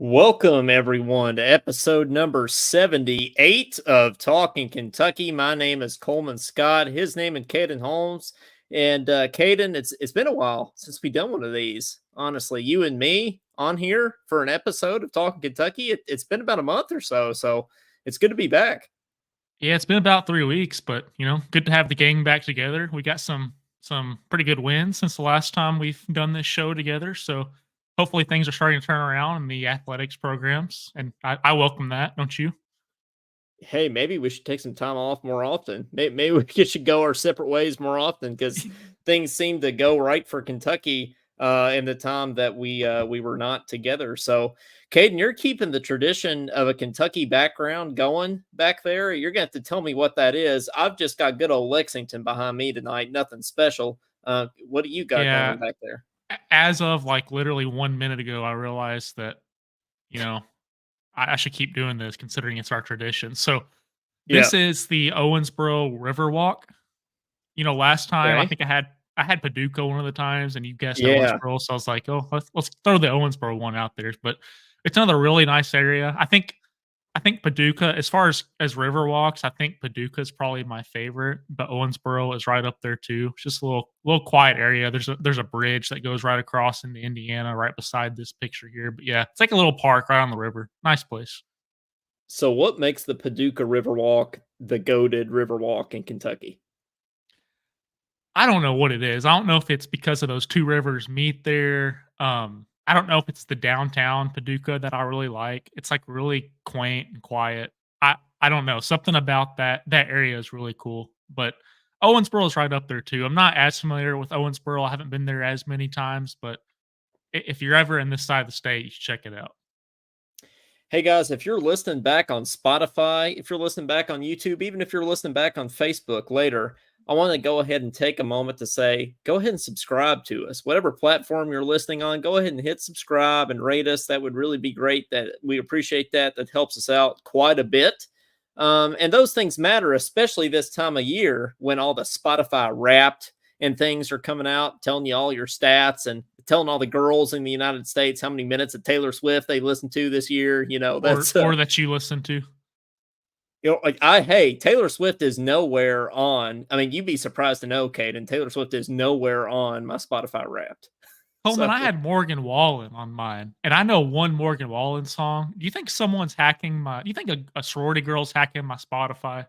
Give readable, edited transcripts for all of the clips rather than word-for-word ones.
Welcome, everyone, to episode number 78 of Talkin Kentucky. My name is Coleman Scott. His name is Caden Holmes. And Caden, it's been a while since we done one of these. Honestly, you and me on here for an episode of Talkin Kentucky. It's been about a month or so it's good to be back. Yeah, it's been about 3 weeks, but, good to have the gang back together. We got some pretty good wins since the last time we've done this show together, so hopefully things are starting to turn around in the athletics programs, and I welcome that, don't you? Hey, maybe we should take some time off more often. Maybe we should go our separate ways more often because things seem to go right for Kentucky in the time that we were not together. So, Caden, you're keeping the tradition of a Kentucky background going back there. You're going to have to tell me what that is. I've just got good old Lexington behind me tonight. Nothing special. What do you got going Yeah, on back there? as of, like, literally 1 minute ago, I realized that, you know, I should keep doing this considering it's our tradition. So, Yeah. this is the Owensboro River Walk. Last time I Okay. think I had Paducah one of the times, and you guessed Yeah. Owensboro, so I was like, "Oh, let's throw the Owensboro one out there." But it's another really nice area. I think Paducah, as far as river walks, I think Paducah is probably my favorite, but Owensboro is right up there too. It's just a little quiet area. There's a bridge that goes right across into Indiana, right beside this picture here. But yeah, it's like a little park right on the river. Nice place. So, what makes the Paducah Riverwalk the goated Riverwalk in Kentucky? I don't know what it is. I don't know if it's because of those 2 rivers meet there. I don't know if it's the downtown Paducah that I really like. It's, like, really quaint and quiet. I don't know. Something about that area is really cool, but Owensboro is right up there too. I'm not as familiar with Owensboro. I haven't been there as many times, but if you're ever in this side of the state, you should check it out. Hey guys, if you're listening back on Spotify, if you're listening back on YouTube, even if you're listening back on Facebook later, I want to go ahead and take a moment to say, go ahead and subscribe to us. Whatever platform you're listening on, go ahead and hit subscribe and rate us. That would really be great. That we appreciate that. That helps us out quite a bit. And those things matter, especially this time of year when all the Spotify wrapped and things are coming out, telling you all your stats and telling all the girls in the United States how many minutes of Taylor Swift they listened to this year. Or That's or that you listen to. like hey, Taylor Swift is nowhere on. I mean, you'd be surprised to know, Kate, and Taylor Swift is nowhere on my Spotify Wrapped. Coleman, So, I had Morgan Wallen on mine, and I know one Morgan Wallen song. Do you think someone's hacking my do you think a sorority girl's hacking my Spotify?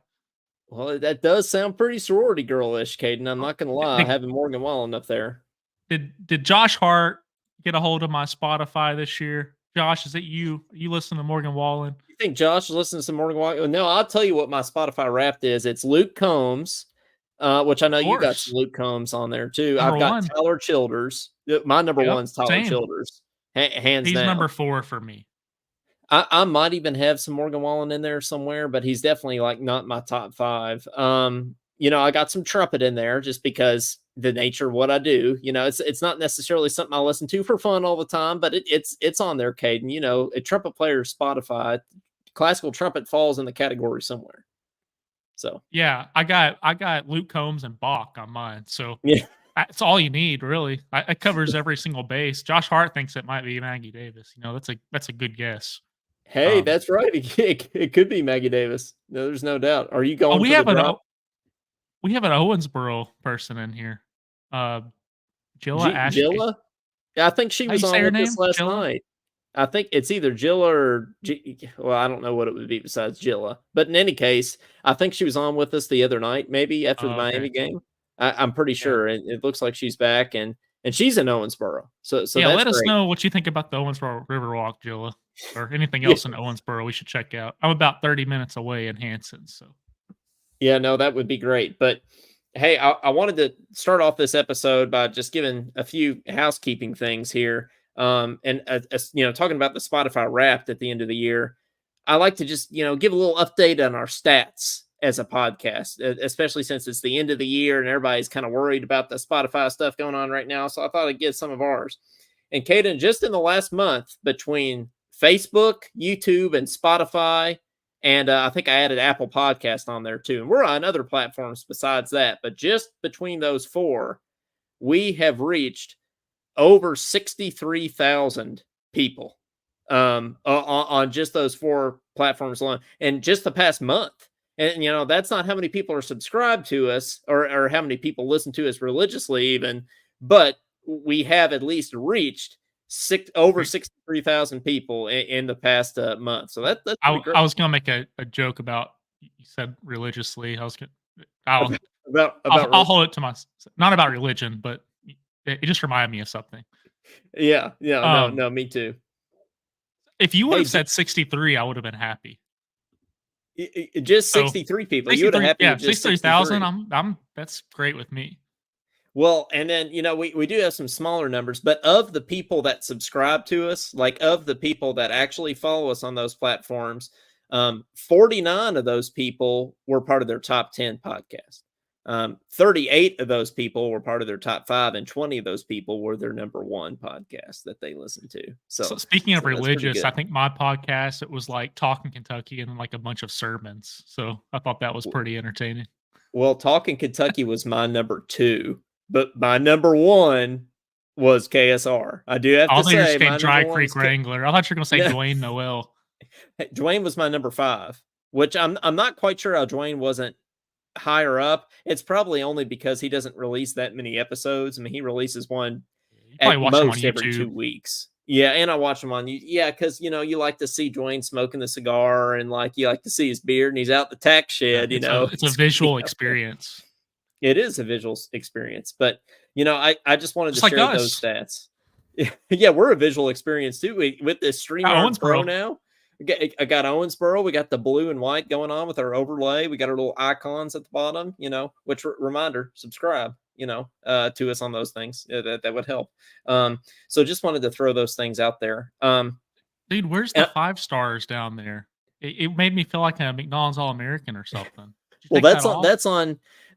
well, that does sound pretty sorority girlish, Caden. I'm Oh, not gonna did lie, did having Morgan Wallen up there. did Josh Hart get a hold of my Spotify this year? Josh, is it you? You listen to Morgan Wallen? You think Josh listens to Morgan Wallen? No, I'll tell you what my Spotify Wrapped is. It's Luke Combs, which I know Of you got some course. Luke Combs on there too. Number I've got 1. Tyler Childers. My number Yep, one's Tyler same. Childers, hands He's down. number 4 for me. I might even have some Morgan Wallen in there somewhere, but he's definitely like not my top five. I got some trumpet in there just because the nature of what I do. It's not necessarily something I listen to for fun all the time, but it's on there, Caden. A trumpet player Spotify, classical trumpet falls in the category somewhere. So Yeah, I got Luke Combs and Bach on mine, so yeah. that's all you need, really. It covers every single base. Josh Hart thinks it might be Maggie Davis. That's a good guess. Hey, Um, that's right. It could be Maggie Davis. No, there's no doubt. Are you oh, going we for the have drop? we have an Owensboro person in here. Uh, Jilla Ashby. Jilla? Yeah, I think she How you was say on her with us name? last Jilla? night. I think it's either Jilla or well, I don't know what it would be besides Jilla. But in any case, I think she was on with us the other night, maybe after the Oh, okay. Miami game. I'm pretty Yeah. sure. It looks like she's back and she's in Owensboro. So Yeah, that's let us great. know what you think about the Owensboro Riverwalk, Jilla, or anything Yeah. else in Owensboro we should check out. I'm about 30 minutes away in Hanson, so Yeah, no, that would be great. But hey, I wanted to start off this episode by just giving a few housekeeping things here. And talking about the Spotify Wrapped at the end of the year, I like to just give a little update on our stats as a podcast, especially since it's the end of the year and everybody's kind of worried about the Spotify stuff going on right now. So I thought I'd give some of ours. And Caden, just in the last month between Facebook, YouTube, and Spotify, and I think I added Apple Podcast on there too. And we're on other platforms besides that. But just between those four, we have reached over 63,000 people on just those 4 platforms alone, and just the past month. And that's not how many people are subscribed to us, or how many people listen to us religiously, even. But we have at least reached over 63,000 people in the past month. So that's pretty I great. was gonna make a joke about you said religiously. I was gonna I'll I'll About hold it to my not about religion, but it just reminded me of something. yeah, yeah, no, Um, no, me too. if you would Hey, have said 63, I would have been happy. just So 63 people. You would have 63, happy yeah, with just 63,000. 63. I'm that's great with me. Well, and then we do have some smaller numbers, but of the people that subscribe to us, like of the people that actually follow us on those platforms, 49 of those people were part of their top 10 podcast. 38 of those people were part of their top 5, and 20 of those people were their number 1 podcast that they listen to. So So, speaking of that's pretty religious, I good. think my podcast, it was like Talkin Kentucky and then like a bunch of sermons. So I thought that was pretty entertaining. Well, Talkin Kentucky was my number 2, but my number 1 was KSR. I do have I to thought you were say saying my number Dry 1 Creek was Wrangler. I thought you were gonna say no, Dwayne Noel. Dwayne was my number 5, which I'm not quite sure how Dwayne wasn't higher up. It's probably only because he doesn't release that many episodes. I mean, he releases one You probably at watched him on most every 2 YouTube. weeks. Yeah, and I watch him on you. Yeah, because you like to see Dwayne smoking the cigar, and like you like to see his beard, and he's out the tack Yeah, shed. it's a He's visual out there. experience. It is a visual experience, but I just wanted to Just like share those us. stats. Yeah, we're a visual experience too. With this StreamYard Pro Owensboro. now. I got Owensboro. We got the blue and white going on with our overlay. We got our little icons at the bottom, which reminder, subscribe, to us on those things. That would help. So just wanted to throw those things out there. Dude, where's the 5 stars down there? It made me feel like a McDonald's All-American or something. Did you Well, take that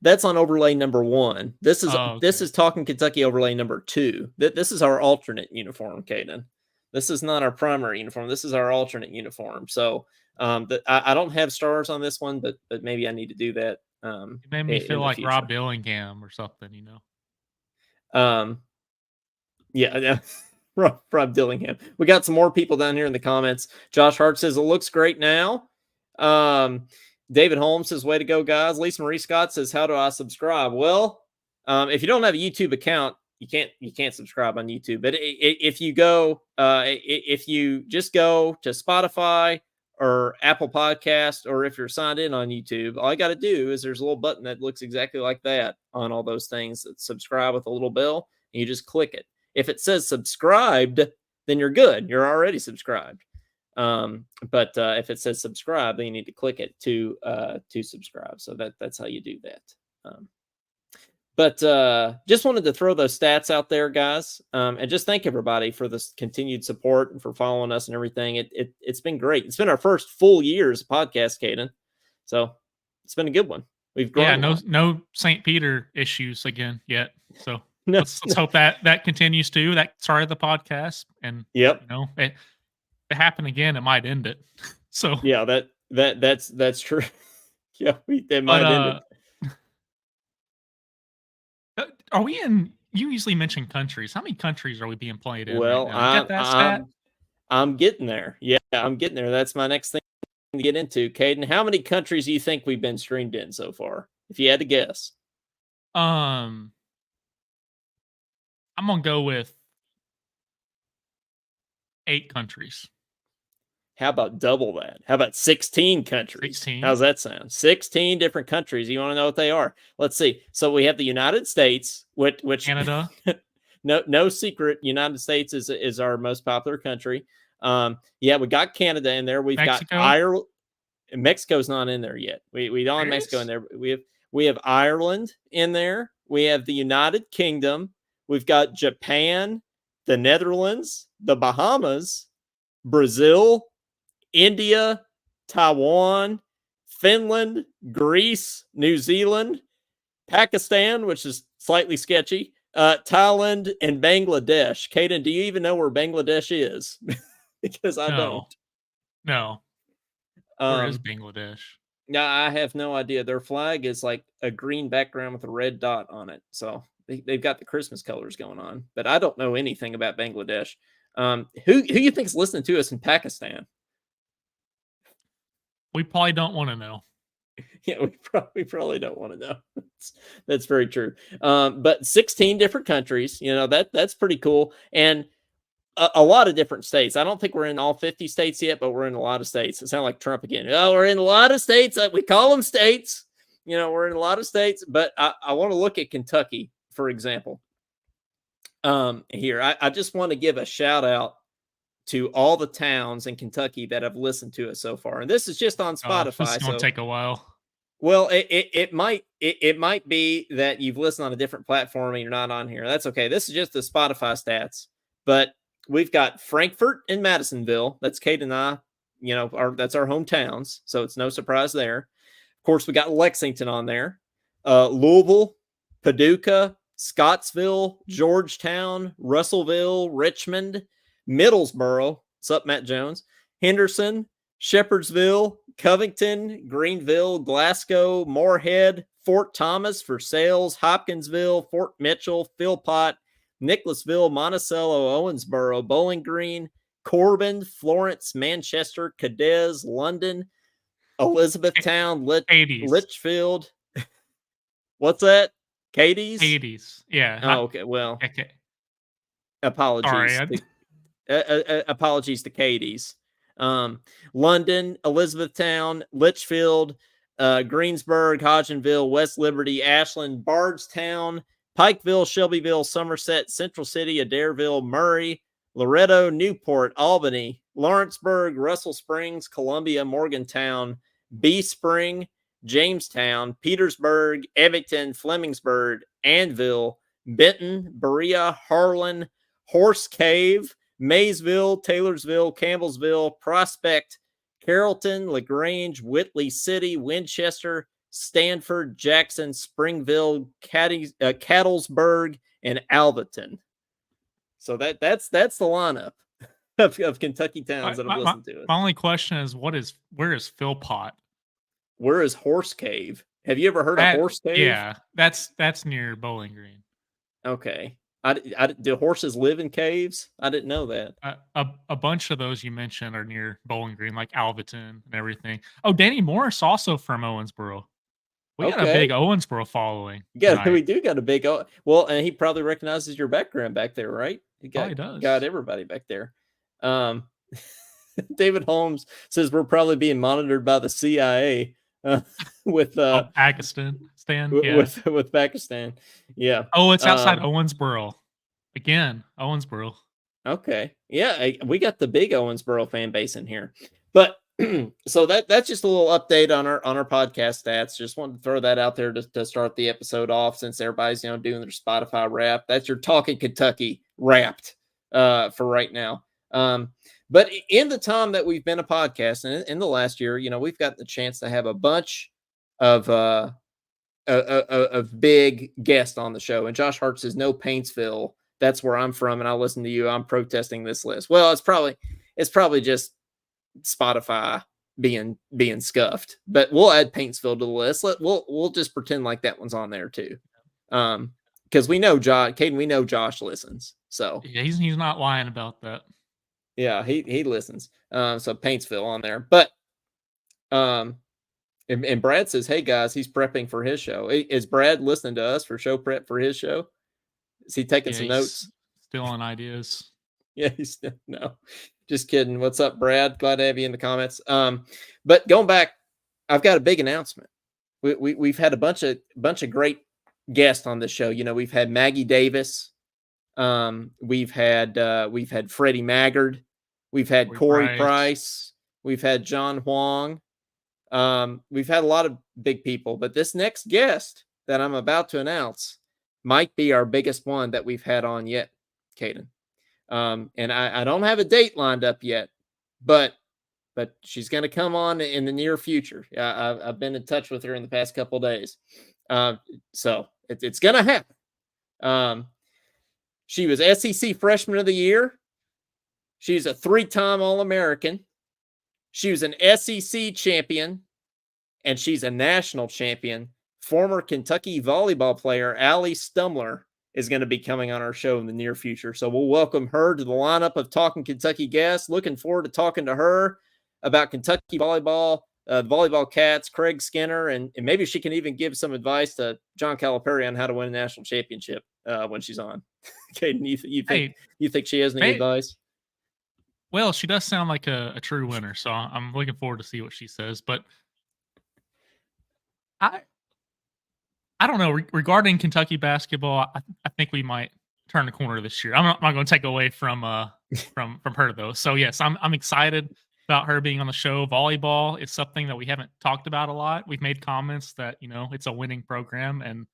that's on off? overlay number 1. This is Oh, this okay. is Talking Kentucky overlay number 2. This is our alternate uniform, Caden. This is not our primary uniform. This is our alternate uniform. So I don't have stars on this one, but maybe I need to do that It made me feel in the like Rob future. Dillingham or something. Um, yeah, yeah. Rob Dillingham. We got some more people down here in the comments. Josh Hart says it looks great now. David Holmes says, "Way to go, guys." Lisa Marie Scott says, "How do I subscribe?" Well, if you don't have a YouTube account, you can't subscribe on YouTube. But if you just go to Spotify or Apple Podcast, or if you're signed in on YouTube, all I got to do is there's a little button that looks exactly like that on all those things that subscribe with a little bell, and you just click it. If it says subscribed, then you're good. You're already subscribed. But if it says subscribe, then you need to click it to subscribe. So that's how you do that. But just wanted to throw those stats out there, guys, and just thank everybody for this continued support and for following us and everything. It's been great. It's been our first full year as a podcast, Caden. So it's been a good one. We've grown Yeah, a no lot. no St. Peter issues again yet. So No, let's hope that continues too. That started the podcast, and yep. if it happened again, it might end it. So, Yeah, that's true. Yeah, they but might end it. are we in? You usually mention countries. How many countries are we being played in right Well, now? You got I'm that stat? I'm I'm getting there. Yeah, I'm getting there. That's my next thing to get into. Caden, how many countries do you think we've been streamed in so far? If you had to guess. Um, I'm gonna go with 8 countries. How about double that? How about 16 countries? 16. How's that sound? 16 different countries. You want to know what they are? Let's see. So we have the United States, which Canada. no secret, United States is our most popular country. Yeah, we got Canada in there. We've got Mexico. Ireland. Mexico's not in there yet. We don't have Mexico in there. We have Ireland in there. We have the United Kingdom. We've got Japan, the Netherlands, the Bahamas, Brazil, India, Taiwan, Finland, Greece, New Zealand, Pakistan, which is slightly sketchy, Thailand, and Bangladesh. Caden, do you even know where Bangladesh is? Because I don't. No. No. Where is Um, Bangladesh? yeah, I have no idea. Their flag is like a green background with a red dot on it. So they've got the Christmas colors going on. But I don't know anything about Bangladesh. Who you think's listening to us in Pakistan? We probably don't want to know. Yeah, we probably don't want to know. That's very true. But 16 different countries, that's pretty cool, and a lot of different states. I don't think we're in all 50 states yet, but we're in a lot of states. It sounds like Trump again. Oh, we're in a lot of states. We call them states. We're in a lot of states, but I want to look at Kentucky, for example. Here, I just want to give a shout out to all the towns in Kentucky that have listened to us so far, and this is just on Gosh, this is Spotify. gonna So, take a while. well, it might be that you've listened on a different platform and you're not on here. That's okay. This is just the Spotify stats, but we've got Frankfurt and Madisonville. That's Kate and I. That's our hometowns, so it's no surprise there. Of course, we got Lexington on there, Louisville, Paducah, Scottsville, Georgetown, Russellville, Richmond, Middlesboro. What's up, Matt Jones? Henderson, Shepherdsville, Covington, Greenville, Glasgow, Moorhead, Fort Thomas, Versailles, Hopkinsville, Fort Mitchell, Philpott, Nicholasville, Monticello, Owensboro, Bowling Green, Corbin, Florence, Manchester, Cadiz, London, Elizabethtown, 80s. Litchfield. What's that? Katie's? 80s. Yeah. Oh, okay. Well, Okay. apologies. Sorry. Apologies to Katie's. London, Elizabethtown, Litchfield, Greensburg, Hodgenville, West Liberty, Ashland, Bardstown, Pikeville, Shelbyville, Somerset, Central City, Adairville, Murray, Loretto, Newport, Albany, Lawrenceburg, Russell Springs, Columbia, Morgantown, Bee Spring, Jamestown, Petersburg, Evington, Flemingsburg, Anvil, Benton, Berea, Harlan, Horse Cave, Maysville, Taylorsville, Campbellsville, Prospect, Carrollton, LaGrange, Whitley City, Winchester, Stanford, Jackson, Springville, Cattlesburg, and Alvaton. So that's the lineup of Kentucky towns that have listened to it. My only question is, where is Philpott? Where is Horse Cave? Have you ever heard of Horse Cave? Yeah, that's near Bowling Green. Okay. Do horses live in caves? I didn't know that. A bunch of those you mentioned are near Bowling Green, like Alvaton and everything. Oh, Danny Morris also from Owensboro. We got a big Owensboro following. Yeah, we do got a big. Well, and he probably recognizes your background back there, right? He got everybody back there. David Holmes says we're probably being monitored by the CIA with Pakistan. With Pakistan. Yeah. Oh, it's outside Owensboro. Again, Owensboro. Okay. Yeah, we got the big Owensboro fan base in here. But so that's just a little update on our podcast stats. Just wanted to throw that out there to start the episode off, since everybody's doing their Spotify wrap. That's your Talkin Kentucky wrapped for right now. But in the time that we've been a podcast, and in the last year, we've gotten the chance to have a bunch of big guests on the show. And Josh Hart says, no, Paintsville. That's where I'm from, and I'll listen to you. I'm protesting this list. Well, it's probably just Spotify being scuffed, but we'll add Paintsville to the list. We'll just pretend like that one's on there too, because we know Caden. We know Josh listens, so yeah, he's not lying about that. Yeah, he listens. So Paintsville on there, but and Brad says, hey guys, he's prepping for his show. Is Brad listening to us for show prep for his show? Is he taking some notes? Still on ideas. Yeah, no, just kidding. What's up, Brad? Glad to have you in the comments. But going back, I've got a big announcement. We've had a bunch of great guests on this show. We've had Maggie Davis. We've had Freddie Maggard. We've had Corey Price. We've had John Huang. We've had a lot of big people, but this next guest that I'm about to announce might be our biggest one that we've had on yet, Caden. And I don't have a date lined up yet, but she's going to come on in the near future. I've been in touch with her in the past couple of days. So it's going to happen. She was SEC Freshman of the Year. She's a 3-time All-American. She was an SEC champion, and she's a national champion. Former Kentucky volleyball player, Allie Stumler is going to be coming on our show in the near future. So we'll welcome her to the lineup of Talking Kentucky guests. Looking forward to talking to her about Kentucky volleyball, the volleyball cats, Craig Skinner, and maybe she can even give some advice to John Calipari on how to win a national championship when she's on. Caden, Hey, you think she has any advice? well, she does sound like a true winner, so I'm looking forward to see what she says. But I I don't know regarding Kentucky basketball. I think we might turn the corner this year. I'm not going to take away from her though. So yes, I'm excited about her being on the show. Volleyball is something that we haven't talked about a lot. We've made comments that it's a winning program and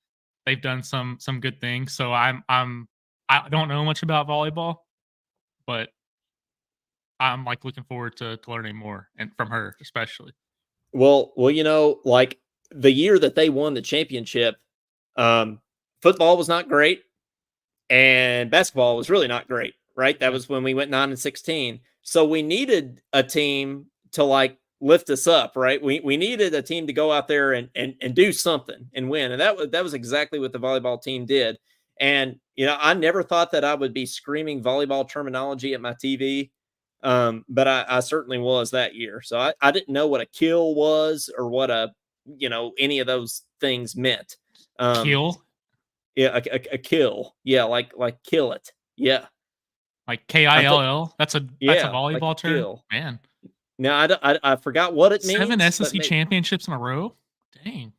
they've done some good things. So I don't know much about volleyball, but I'm like looking forward to learning more and from her especially. Well, like the year that they won the championship, football was not great and basketball was really not great, right? That Yeah. was when we went 9-16. So we needed a team to like lift us up, right? We needed a team to go out there and do something and win. And that was exactly what the volleyball team did. And I never thought that I would be screaming volleyball terminology at my TV. But I certainly was that year. So I didn't know what a kill was or what any of those things meant. Kill, Yeah, a kill. Yeah, like kill it. Yeah. like I think KILL. That's a yeah, like a volleyball term, kill. man. Now I forgot what it 7 means, but SEC championships in a row? Dang.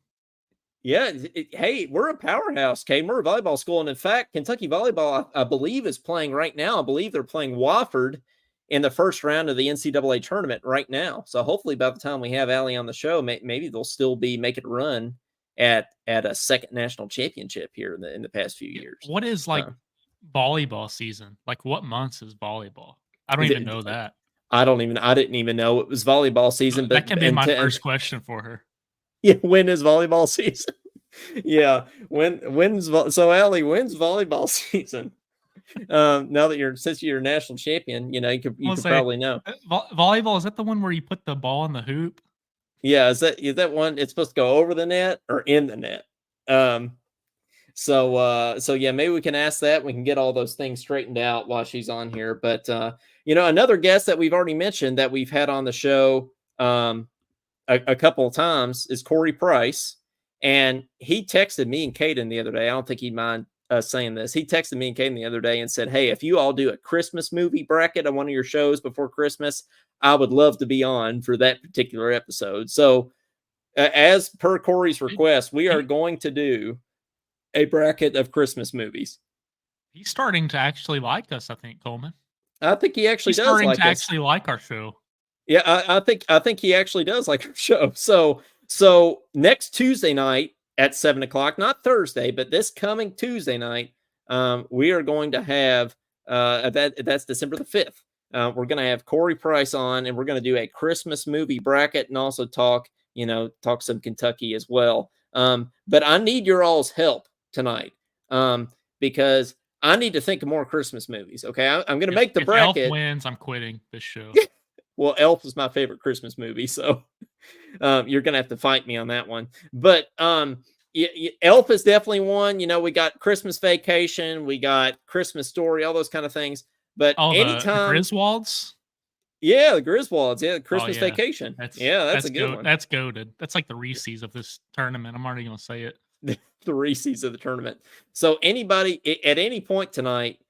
yeah, hey, we're a powerhouse, Caden. We're a volleyball school, and in fact, Kentucky volleyball, I believe, is playing right now. I believe they're playing Wofford in the first round of the NCAA tournament right now. So hopefully, by the time we have Allie on the show, maybe they'll still be making a run at a second national championship here in the past few Yeah, years. what is, like, Uh, volleyball season? Like, what months is volleyball? I don't even know that. I didn't even know it was volleyball season, That but can be my first question for her. yeah, when is volleyball season? Yeah, so Allie, when's volleyball season? Now that since you're a national champion, you I'll could say, probably know. volleyball, is that the one where you put the ball in the hoop? Yeah, is that one? It's supposed to go over the net or in the net. Um, so yeah, maybe we can ask that. We can get all those things straightened out while she's on here. But another guest that we've already mentioned that we've had on the show a couple of times is Corey Price, and he texted me and Caden the other day. I don't think he'd mind saying this. He texted me and Caden the other day and said, "Hey, if you all do a Christmas movie bracket on one of your shows before Christmas, I would love to be on for that particular episode." So, as per Corey's request, we are He going to do a bracket of Christmas movies. he's starting to actually like us, I think, Coleman. I think he actually He's does starting to like us. actually like our show. Yeah, I think he actually does like our show. So next Tuesday night at 7 o'clock, not Thursday, but this coming Tuesday night, we are going to have that's December the 5th. We're going to have Corey Price on, and we're going to do a Christmas movie bracket and also talk some Kentucky as well. But I need your all's help tonight because I need to think of more Christmas movies. Okay, I'm going to make the If Elf bracket. wins, I'm quitting this show. Well, Elf is my favorite Christmas movie, so you're gonna have to fight me on that one. But Elf is definitely one. We got Christmas Vacation, we got Christmas Story, all those kind of things. But Oh, the anytime, Griswolds? yeah, the Griswolds, yeah, Oh, Christmas yeah. Vacation, yeah, that's a good one. That's goated. That's like the Reese's of this tournament. I'm already gonna say it. The Reese's of the tournament. So anybody at any point tonight,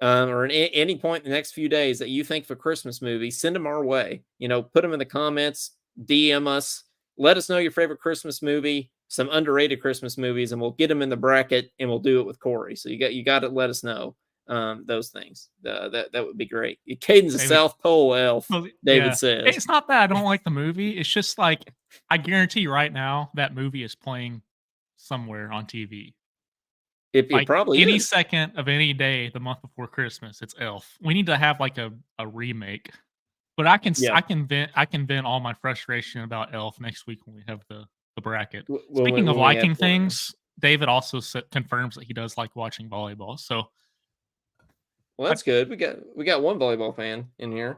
or at any point in the next few days that you think of a Christmas movie, send them our way. Put them in the comments, DM us, let us know your favorite Christmas movie, some underrated Christmas movies, and we'll get them in the bracket and we'll do it with Corey. So you got to let us know those things. That would be great. Caden's a Maybe. South Pole elf, Well, David yeah. says. It's not that I don't like the movie. It's just like I guarantee you right now that movie is playing somewhere on TV. It Like probably any is. second of any day the month before Christmas, it's Elf. We need to have like a remake. But Yeah. I can vent all my frustration about Elf next week when we have the bracket. When Speaking of we have liking Corey. things, David also confirms that he does like watching volleyball. So, Well, that's good. We got one volleyball fan in here.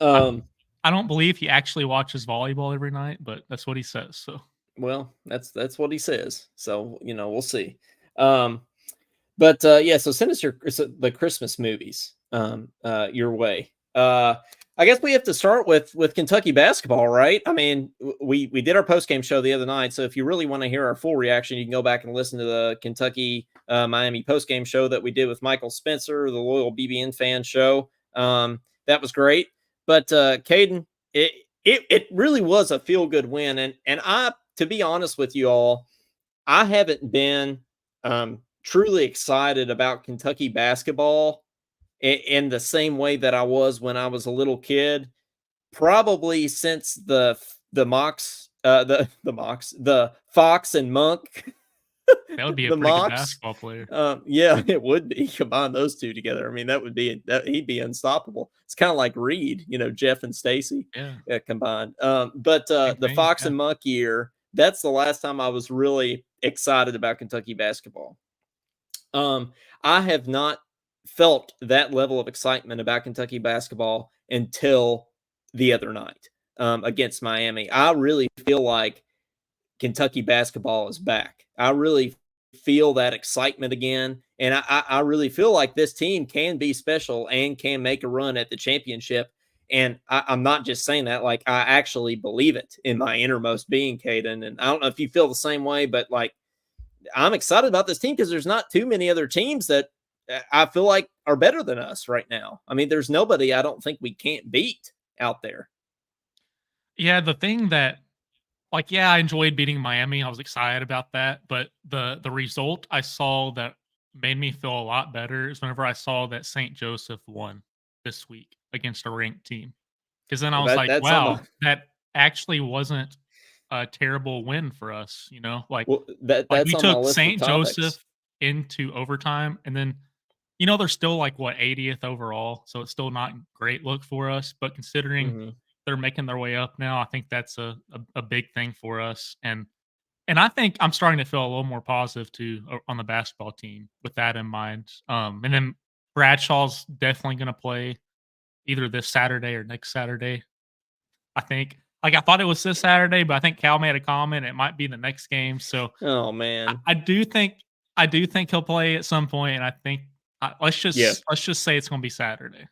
I don't believe he actually watches volleyball every night, but that's what he says. So, Well, that's what he says. So, we'll see. Um, but yeah, so send us the Christmas movies your way. I guess we have to start with Kentucky basketball, right? I mean, we did our post game show the other night, so if you really want to hear our full reaction, you can go back and listen to the Kentucky Miami post game show that we did with Michael Spencer, the loyal BBN fan show. That was great. But Caden, it really was a feel good win, and to be honest with you all, I haven't been truly excited about Kentucky basketball in the same way that I was when I was a little kid, probably since the Fox and Monk, That would be a the pretty good Mox. basketball player. Yeah, it would be. Combine those two together. I mean, he'd be unstoppable. It's kind of like Reed, Jeff and Stacy Yeah, combined. But same the thing. Fox Yeah. and Monk year, that's the last time I was really excited about Kentucky basketball. I have not felt that level of excitement about Kentucky basketball until the other night against Miami. I really feel like Kentucky basketball is back. I really feel that excitement again. And I really feel like this team can be special and can make a run at the championship. And I'm not just saying that, like, I actually believe it in my innermost being, Caden. And I don't know if you feel the same way, but like, I'm excited about this team because there's not too many other teams that I feel like are better than us right now. I mean, there's nobody I don't think we can't beat out there. Yeah, the thing that like, yeah, I enjoyed beating Miami. I was excited about that, but the result I saw that made me feel a lot better is whenever I saw that St. Joseph won this week against a ranked team. Because then I Well, was that like, that's on my wow, that actually wasn't a terrible win for us, you know? well, Like that's we on my took list of St. topics. Joseph into overtime, and then they're still like what 80th overall, so it's still not great look for us. But considering Hmm. they're making their way up now, I think that's a big thing for us. And I think I'm starting to feel a little more positive too on the basketball team with that in mind. And then Bradshaw's definitely going to play either this Saturday or next Saturday. I think. Like I thought it was this Saturday, but I think Cal made a comment. It might be the next game. So Oh I, man, I do think I do think he'll play at some point, and I think yeah, let's just say it's going to be Saturday.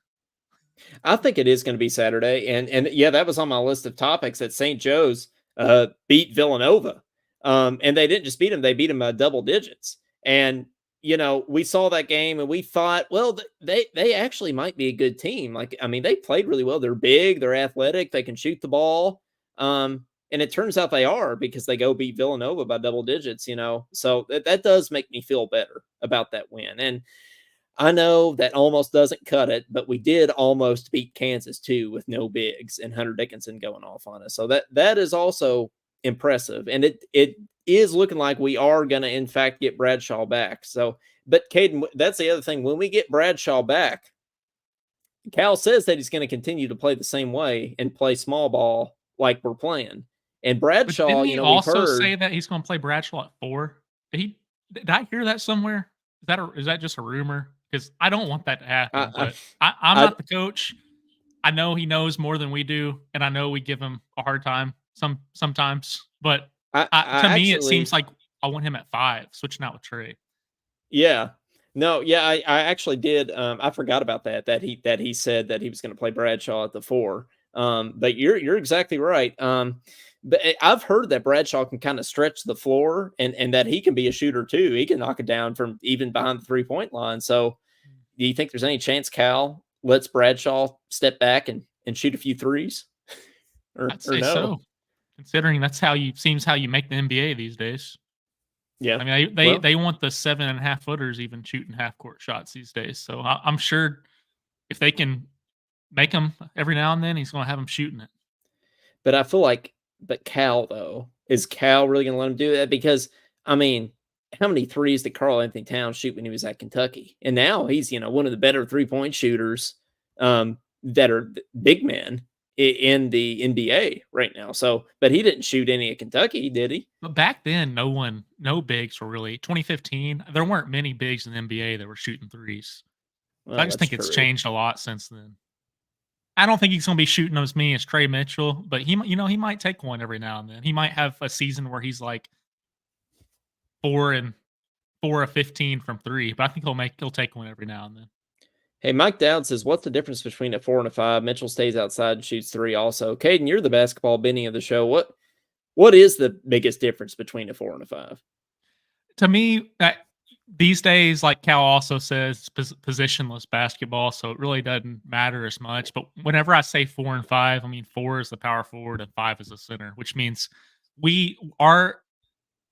I think it is going to be Saturday, and yeah, that was on my list of topics that St. Joe's beat Villanova, and they didn't just beat them; they beat them by double digits. And we saw that game, and we thought, well, they actually might be a good team. Like, I mean, they played really well. They're big, they're athletic, they can shoot the ball. And it turns out they are because they go beat Villanova by double digits. So that does make me feel better about that win. And I know that almost doesn't cut it, but we did almost beat Kansas too with no bigs and Hunter Dickinson going off on us. So that is also impressive, and it is looking like we are going to in fact get Bradshaw back. So, but Caden, that's the other thing. When we get Bradshaw back, Cal says that he's going to continue to play the same way and play small ball like we're playing. And But Bradshaw, didn't he we've also say heard. that he's going to play Bradshaw at 4? Did I hear that somewhere? Is that just a rumor? Because I don't want that to happen. I, But I'm I, not the coach. I know he knows more than we do, and I know we give him a hard time sometimes. But I to me, it seems actually, like I want him at 5, switching out with Trey. yeah. No, yeah, I actually did. I forgot about that he said that he was going to play Bradshaw at the 4. But you're exactly right. But I've heard that Bradshaw can kind of stretch the floor and that he can be a shooter too. He can knock it down from even behind the 3-point line. So do you think there's any chance Cal lets Bradshaw step back and shoot a few threes? or I'd or say no? so, considering that's how you make the NBA these days. Yeah. I mean, Well, they want the 7.5 footers even shooting half court shots these days. So I'm sure if they can make them every now and then, he's going to have them shooting it. but I feel like, but Cal though, is Cal really going to let him do that? Because I mean, how many threes did Carl Anthony Towns shoot when he was at Kentucky? And now he's one of the better 3-point shooters that are big men in the NBA right now. So, but he didn't shoot any at Kentucky, did he? But back then, no bigs were really 2015. There weren't many bigs in the NBA that were shooting threes. So I Well, just that's think it's true. changed a lot since then. I don't think he's going to be shooting as many as Trey Mitchell, but he might take one every now and then. He might have a season where he's like 4 and 4 of 15 from 3, but I think he'll take one every now and then. Hey, Mike Dowd says, "What's the difference between a 4 and a 5?" Mitchell stays outside and shoots 3 also. Caden, you're the basketball Benny of the show. What is the biggest difference between a 4 and a 5? To me, these days, like Cal also says, positionless basketball, so it really doesn't matter as much. But whenever I say 4 and 5, I mean 4 is the power forward and 5 is the center, which means we are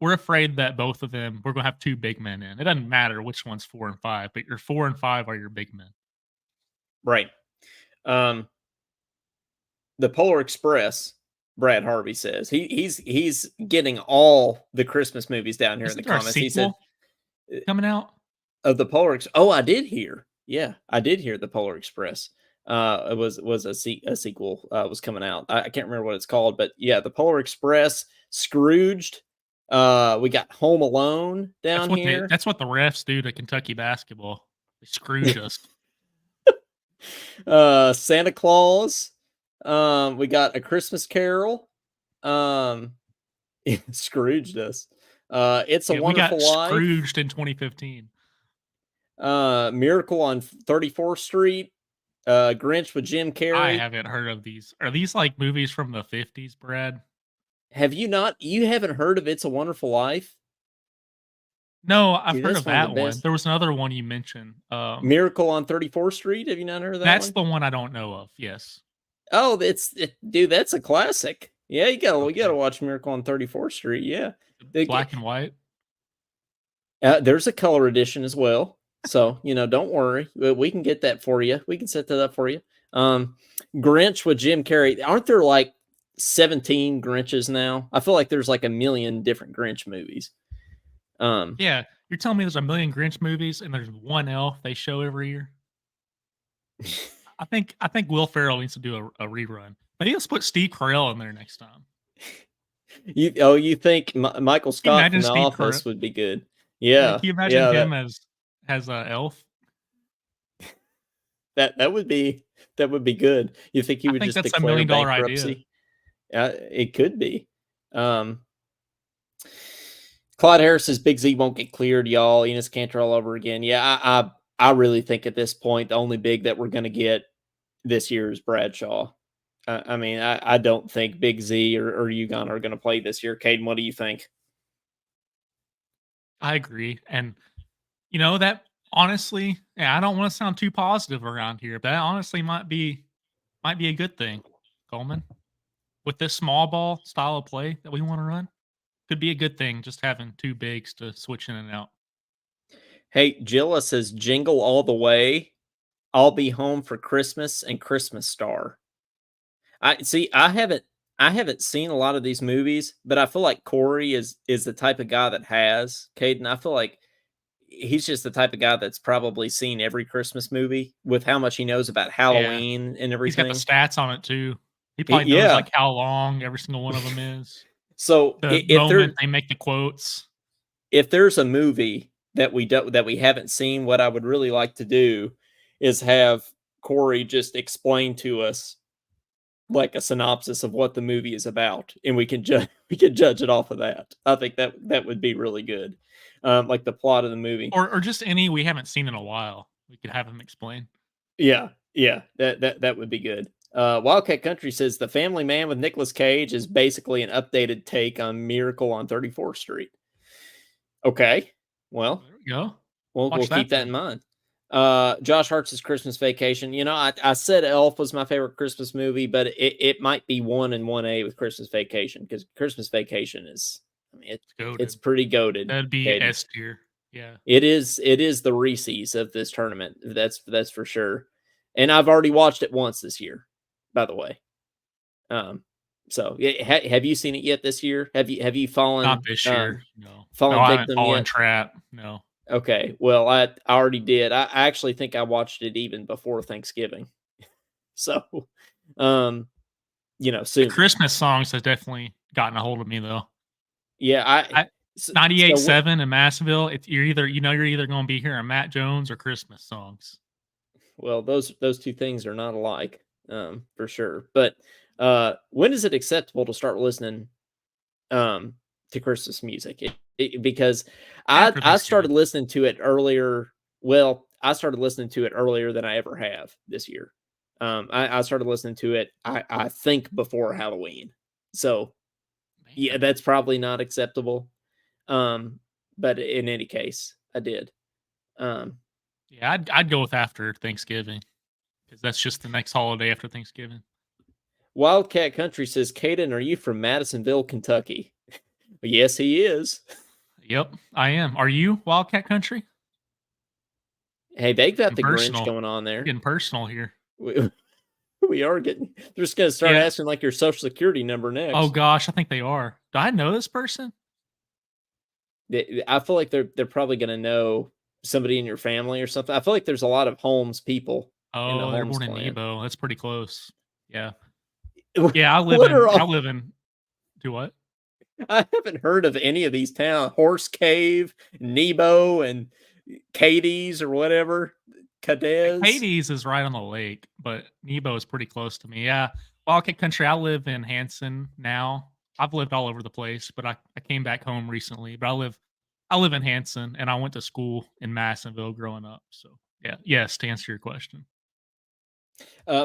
we're afraid that both of them we're gonna have 2 big men in. It doesn't matter which one's 4 and 5, but your 4 and 5 are your big men. Right. Um, the Polar Express, Brad Harvey says he's getting all the Christmas movies down here in the Isn't there a comments. He said sequel coming out? of the Polar Oh, I did hear. Yeah, I did hear the Polar Express. It was a sequel was coming out. I can't remember what it's called, but yeah, the Polar Express, Scrooged. We got Home Alone down here. That's what the refs do to Kentucky basketball. They scrooge us. Santa Claus. We got A Christmas Carol. Um, Scrooged us. It's a Yeah, we got Wonderful Life. scrooged in 2015. Miracle on 34th Street. Grinch with Jim I Carrey. haven't heard of these. Are these like movies from the 50s, Brad? Have you not? You haven't heard of It's a Wonderful Life? No, I've Dude, heard that's of one of the that one. best. There was another one you mentioned. Miracle on 34th Street. Have you not heard of that That's one? the one I don't know of. Yes. Oh, dude, that's a classic. Yeah, you gotta Okay. watch Miracle on 34th Street. Yeah, The- Black and white. there's a color edition as well. So don't worry, we can get that for you. We can set that up for you. Grinch with Jim Carrey. Aren't there like 17 Grinches now? I feel like there's like a million different Grinch movies. Yeah, you're telling me there's a million Grinch movies and there's one elf they show every year? I think Will Ferrell needs to do a rerun. Maybe let's put Steve Carell in there next time. You think Michael Can you Scott from imagine The Steve Carell? Office would be good? Yeah, Yeah, can you imagine yeah, him as a elf? that would be good. You think he I would think just that's a declare $1,000,000 idea. bankruptcy? It could be. Clyde Harris says Big Z won't get cleared, y'all. Enos Cantor all over again. Yeah, I really think at this point the only big that we're going to get this year is Bradshaw. I mean, I don't think Big Z or Ugon are going to play this year. Caden, what do you think? I agree, and that honestly, yeah, I don't want to sound too positive around here, but that honestly might be a good thing, Coleman. With this small ball style of play that we want to run, could be a good thing just having two bigs to switch in and out. Hey, Jilla says Jingle All the Way. I'll Be Home for Christmas and Christmas Star. I see. I haven't seen a lot of these movies, but I feel like Corey is the type of guy that has Caden. I feel like he's just the type of guy that's probably seen every Christmas movie with how much he knows about Yeah, Halloween and he's got the everything. stats on it too. He probably knows Yeah. like how long every single one of them is. So The moment they make the quotes. if there's a movie that we haven't seen, what I would really like to do is have Corey just explain to us like a synopsis of what the movie is about, and we can judge it off of that. I think that would be really good, like the plot of the movie. Or just any we haven't seen in a while. We could have him explain. Yeah, yeah, that would be good. Wildcat Country says The Family Man with Nicolas Cage is basically an updated take on Miracle on 34th Street. Okay, well, There we go. we'll Watch keep that that in mind. Josh Hart's Christmas Vacation. I said Elf was my favorite Christmas movie, but it might be 1 and 1A with Christmas Vacation, because Christmas Vacation is, I mean, it's pretty goated. That'd be Caden. S tier. Yeah. It is the Reese's of this tournament. That's for sure. And I've already watched it once this year, by the way. So have you seen it yet this year? Have you fallen? Not this year. No. Fallen I haven't victim fallen yet? trap. No. Okay. Well, I already did. I actually think I watched it even before Thanksgiving. So, The soon. Christmas songs has definitely gotten a hold of me though. Yeah, so 98.7 in Massville. You're either going to be hearing Matt Jones or Christmas songs. well, those two things are not alike, for sure. But when is it acceptable to start listening to Christmas music? because After I started Thanksgiving. listening to it earlier. Well, I started listening to it earlier than I ever have this year. I started listening to it, I think before Halloween. So yeah, Man. that's probably not acceptable. Um, but in any case, I did. Um, Yeah, I'd go with after Thanksgiving because that's just the next holiday after Thanksgiving. Wildcat Country says, Caden, are you from Madisonville, Kentucky? Yes, he is. Yep, I am. Are you Wildcat Country? Hey, they got Getting the Grinch personal. going on there. Getting personal here. We, we are getting, they're just going to start Yeah. asking like your social security number Oh next. gosh, I think they are. Do I know this person? I feel like they're probably going to know somebody in your family or something. I feel like there's a lot of Holmes people in the Oh, they're Holmes born in clan. Nebo. That's pretty close. Yeah. Yeah, What are I all? live in do what? I haven't heard of any of these towns. Horse Cave, Nebo, and Cadiz or whatever. Cadez. Hades is right on the lake, but Nebo is pretty close to me. Yeah. Wildcat Country, I live in Hanson now. I've lived all over the place, but I came back home recently. But I live in Hanson and I went to school in Madisonville growing up. So yeah, yes, to answer your question.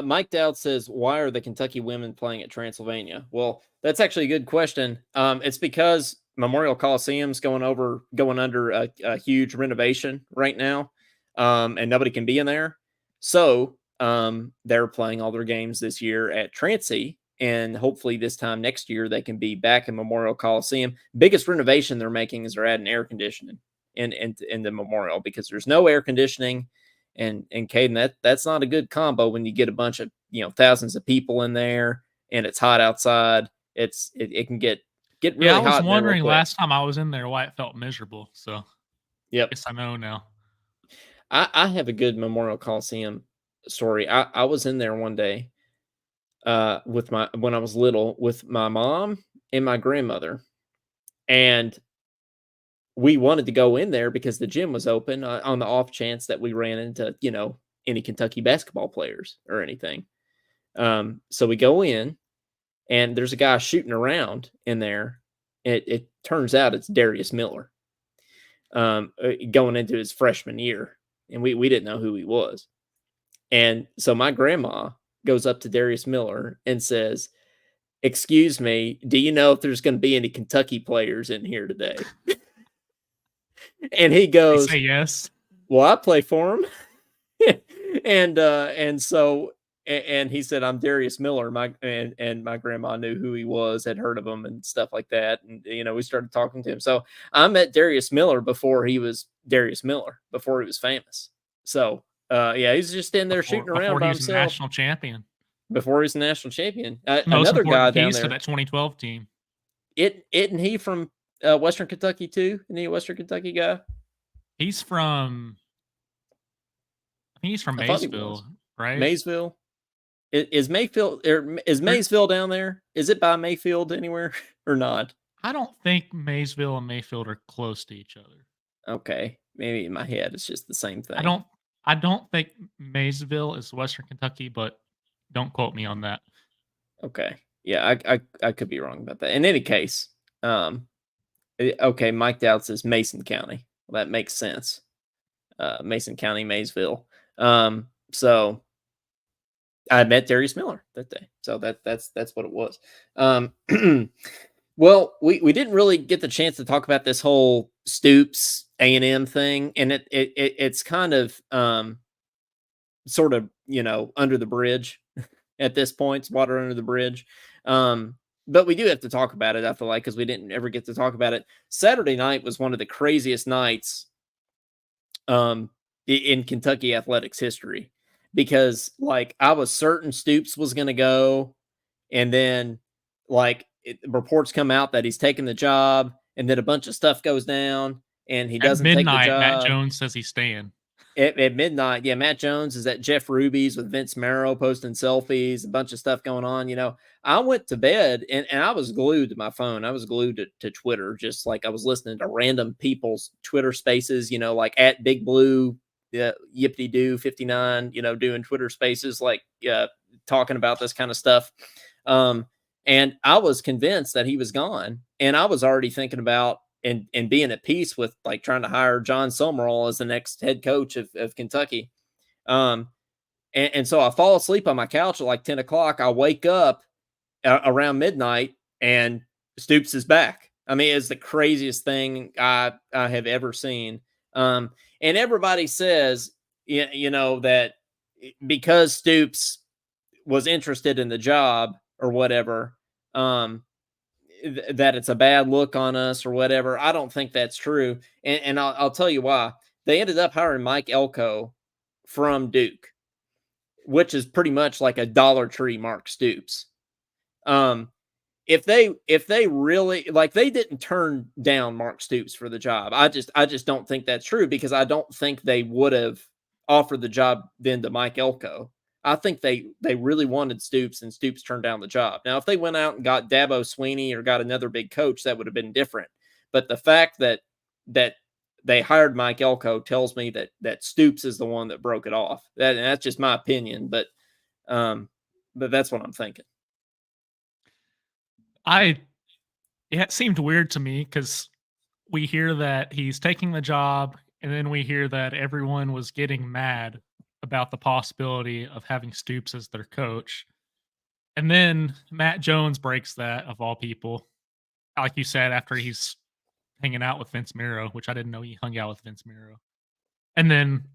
Mike Dowd says, "Why are the Kentucky women playing at Transylvania?" Well, that's actually a good question. It's because Memorial Coliseum's going under a huge renovation right now, and nobody can be in there. So they're playing all their games this year at Transy, and hopefully this time next year they can be back in Memorial Coliseum. Biggest renovation they're making is they're adding air conditioning in the Memorial because there's no air conditioning and Caden, that's not a good combo when you get a bunch of thousands of people in there and it's hot outside. It can get Yeah, I really was hot in there real wondering quick. last time I was in there why it felt miserable. So Yep. guess I know now. I have a good Memorial Coliseum story. I was in there one day with my when I was little with my mom and my grandmother, and we wanted to go in there because the gym was open on the off chance that we ran into any Kentucky basketball players or anything. So we go in, and there's a guy shooting around in there. It turns out it's Darius Miller, going into his freshman year, and we didn't know who he was. And so my grandma goes up to Darius Miller and says, "Excuse me, do you know if there's going to be any Kentucky players in here today?" And he They say goes, yes. "Well, I play for him." And so and he said, "I'm Darius Miller." And my grandma knew who he was, had heard of him and stuff like that. And we started talking to him. So I met Darius Miller before he was Darius Miller, before he was famous. So yeah, he's just in there shooting around Before by he was a himself national champion. before he's a national champion. Most Another guy important down piece to there, that 2012 team. isn't he from Western Kentucky too? Isn't he a Western Kentucky guy? He's from I think he's from I thought he was. Maysville, right? Maysville. Is Mayfield or is There Maysville down there? Is it by Mayfield anywhere or not? I don't think Maysville and Mayfield are close to each other. Okay, maybe in my head it's just the same I thing. don't I don't think Maysville is Western Kentucky, but don't quote me on that. Okay, yeah, I could be wrong about that. In any case, okay, Mike Dowd says Mason County. Well, that makes sense. Mason County, Maysville. So I met Darius Miller that day, so that's what it was. Well, we didn't really get the chance to talk about this whole Stoops A&M thing, and it's kind of sort of under the bridge at this point. It's water under the bridge. But we do have to talk about it, I feel like, because we didn't ever get to talk about it. Saturday night was one of the craziest nights in Kentucky athletics history, because like I was certain Stoops was going to go, and then reports come out that he's taking the job, and then a bunch of stuff goes down and he At doesn't take the midnight, Matt job. Jones says he's staying. At midnight, yeah, Matt Jones is at Jeff Ruby's with Vince Marrow posting selfies, a bunch of stuff going on. I went to bed and I was glued to my phone. I was glued to Twitter, just like I was listening to random people's Twitter spaces, like at Big Blue, Yippity Doo 59, doing Twitter spaces, like talking about this kind of stuff. And I was convinced that he was gone. And I was already thinking about and being at peace with like trying to hire John Summerall as the next head coach of Kentucky. Um, and so I fall asleep on my couch at like 10 o'clock. I wake up around midnight and Stoops is back. I mean, it's the craziest thing I have ever seen. And everybody says, that because Stoops was interested in the job or whatever, um, that it's a bad look on us or whatever. I don't think that's true. And I'll tell you why. They ended up hiring Mike Elko from Duke, which is pretty much like a Dollar Tree Mark Stoops. Um, if they really like, they didn't turn down Mark Stoops for the job. I just don't think that's true, because I don't think they would have offered the job then to Mike Elko. I think they really wanted Stoops, and Stoops turned down the job. Now, if they went out and got Dabo Sweeney or got another big coach, that would have been different. But the fact that they hired Mike Elko tells me that Stoops is the one that broke it off. That's just my opinion, but that's what I'm thinking. I it seemed weird to me because we hear that he's taking the job, and then we hear that everyone was getting mad about the possibility of having Stoops as their coach. And then Matt Jones breaks that, of all people. Like you said, after he's hanging out with Vince Miro, which I didn't know he hung out with Vince Miro. And then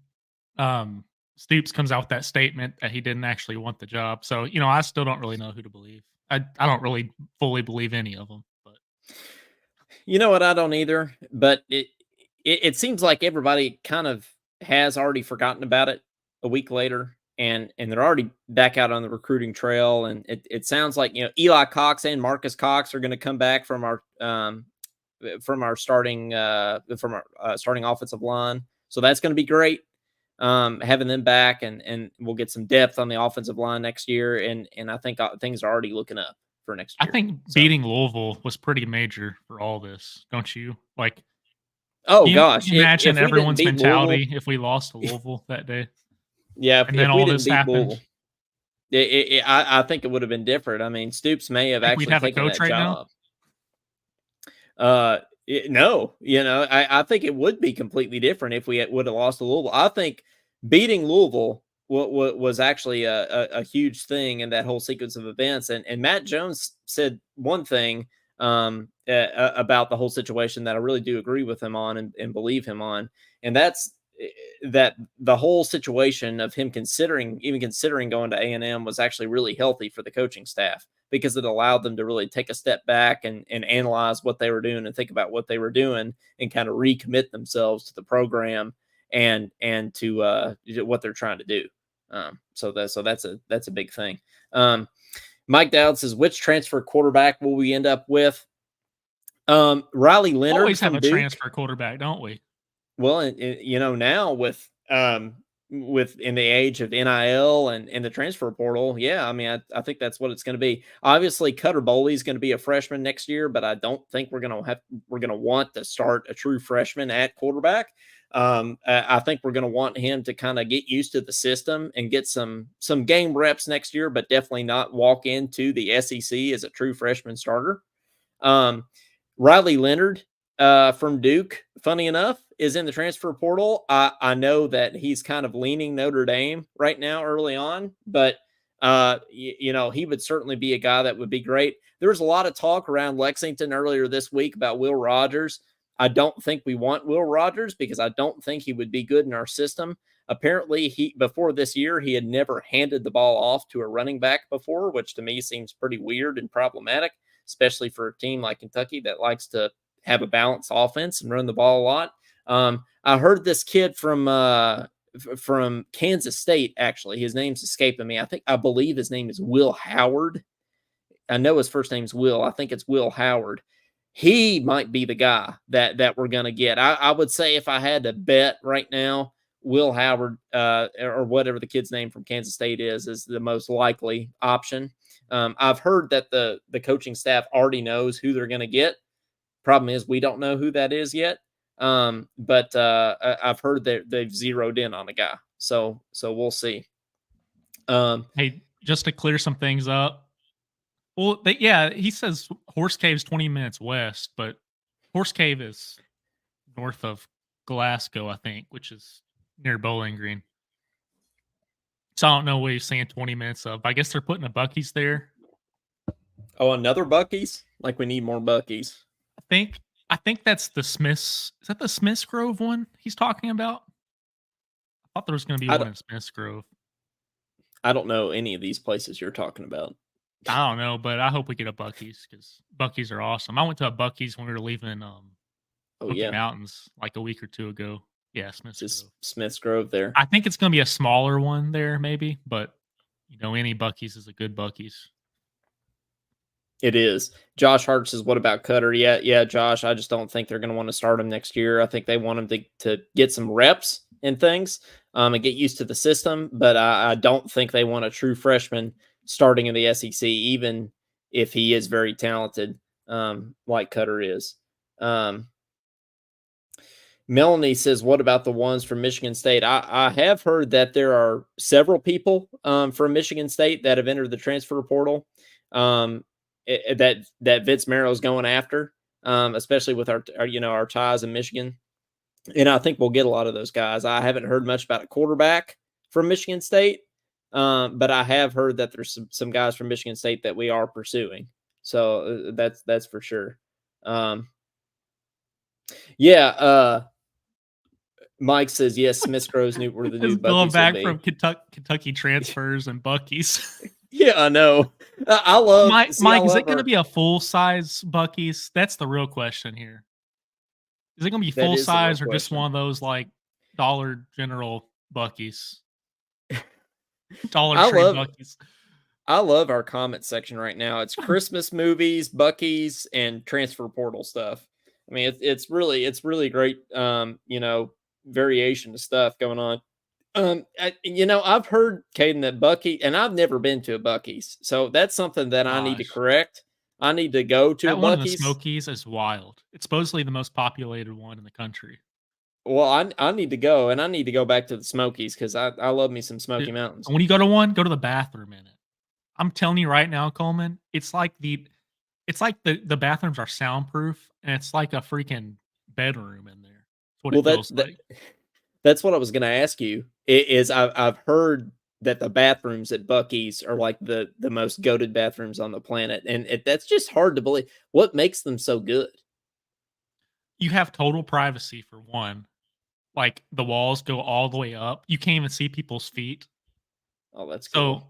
um, Stoops comes out with that statement that he didn't actually want the job. So, I still don't really know who to believe. I don't really fully believe any of them. But You know what? I don't either, but it seems like everybody kind of has already forgotten about it a week later, and they're already back out on the recruiting trail. And it sounds like, Eli Cox and Marcus Cox are going to come back from our starting offensive line, so that's going to be great. Having them back, and we'll get some depth on the offensive line next year, and I think things are already looking up for next I year. think So, beating Louisville was pretty major for all this, don't you? Like, oh can gosh, you imagine if we didn't everyone's beat Louisville, mentality if we lost to Louisville that day yeah, and then if we all didn't this beat happened? Louisville, I think it would have been different. I mean, Stoops may have Think we'd actually have a taken coach that right now? job. No, I think it would be completely different if we would have lost to Louisville. I think beating Louisville was actually a huge thing in that whole sequence of events. And Matt Jones said one thing about the whole situation that I really do agree with him on, and believe him on, and that's that the whole situation of him even considering going to A&M was actually really healthy for the coaching staff, because it allowed them to really take a step back and analyze what they were doing and think about what they were doing, and kind of recommit themselves to the program and to what they're trying to do. So that's a big thing. Mike Dowd says, which transfer quarterback will we end up with? Riley Leonard Always have from a Duke. transfer quarterback, don't we? Well, now with in the age of NIL and the transfer portal, yeah, I mean, I think that's what it's going to be. Obviously, Cutter Boley is going to be a freshman next year, but I don't think we're going to want to start a true freshman at quarterback. I think we're going to want him to kind of get used to the system and get some game reps next year, but definitely not walk into the SEC as a true freshman starter. Um, Riley Leonard from Duke, funny enough, is in the transfer portal. I know that he's kind of leaning Notre Dame right now early on, but he would certainly be a guy that would be great. There was a lot of talk around Lexington earlier this week about Will Rogers. I don't think we want Will Rogers, because I don't think he would be good in our system. Apparently, before this year, he had never handed the ball off to a running back before, which to me seems pretty weird and problematic, especially for a team like Kentucky that likes to have a balanced offense and run the ball a lot. I heard this kid from Kansas State, actually. His name's escaping me. I believe his name is Will Howard. I know his first name's Will. I think it's Will Howard. He might be the guy that we're going to get. I would say, if I had to bet right now, Will Howard, or whatever the kid's name from Kansas State is the most likely option. I've heard that the coaching staff already knows who they're going to get. Problem is, we don't know who that is yet. But I've heard that they've zeroed in on a guy. So we'll see. Hey, just to clear some things up. Well, yeah, he says Horse Cave's 20 minutes west, but Horse Cave is north of Glasgow, I think, which is near Bowling Green. So I don't know what you're saying 20 minutes of. I guess they're putting a Bucky's there. Oh, another Bucky's? Like we need more Bucky's. I think I think that's the Smiths. Is that the Smiths Grove one he's talking about? I thought there was going to be I one don't, in Smiths Grove. I don't know any of these places you're talking about. I don't know, but I hope we get a Bucky's because Bucky's are awesome. I went to a Bucky's when we were leaving Oh Smoky yeah, Mountains like a week or two ago. Yeah, Smiths just Grove. Smith's Grove there. I think it's going to be a smaller one there, maybe, but any Bucky's is a good Bucky's. It is. Josh Hart says, "What about Cutter?" Yeah, Josh. I just don't think they're going to want to start him next year. I think they want him to get some reps and things, and get used to the system. But I don't think they want a true freshman starting in the SEC, even if he is very talented, like Cutter is. Melanie says, "What about the ones from Michigan State?" I have heard that there are several people from Michigan State that have entered the transfer portal. Um, that Vince Marrow is going after, especially with our ties in Michigan, and I think we'll get a lot of those guys. I haven't heard much about a quarterback from Michigan State, but I have heard that there's some guys from Michigan State that we are pursuing. So that's for sure. Yeah. Mike says yes. Smith Groves knew where the new Just going Bucky's will back be. from Kentucky transfers and Bucky's. Yeah, I know. I love. Mike, See, I is it love going to our- be a full size Bucky's? That's the real question here. Is it going to be That full is the real size or just question. one of those like Dollar General Bucky's? Dollar Tree Bucky's. I love our comment section right now. It's Christmas movies, Bucky's, and transfer portal stuff. I mean, it's really great. Variation of stuff going on. I've heard, Caden, that Bucky, and I've never been to a Bucky's, so that's something that I need to Gosh. correct. I need to go to a That one in the Bucky's. Smokies is wild. It's supposedly the most populated one in the country. Well, I need to go, and I need to go back to the Smokies because I love me some Smoky Mountains. When you go to one, go to the bathroom in it. I'm telling you right now, Coleman, it's like the bathrooms are soundproof and it's like a freaking bedroom in there. That's what Well, it feels like. that's what I was going to ask you. I've heard that the bathrooms at Bucky's are like the most goated bathrooms on the planet, and that's just hard to believe. What makes them so good? You have total privacy for one. Like the walls go all the way up. You can't even see people's feet. Oh, that's cool. So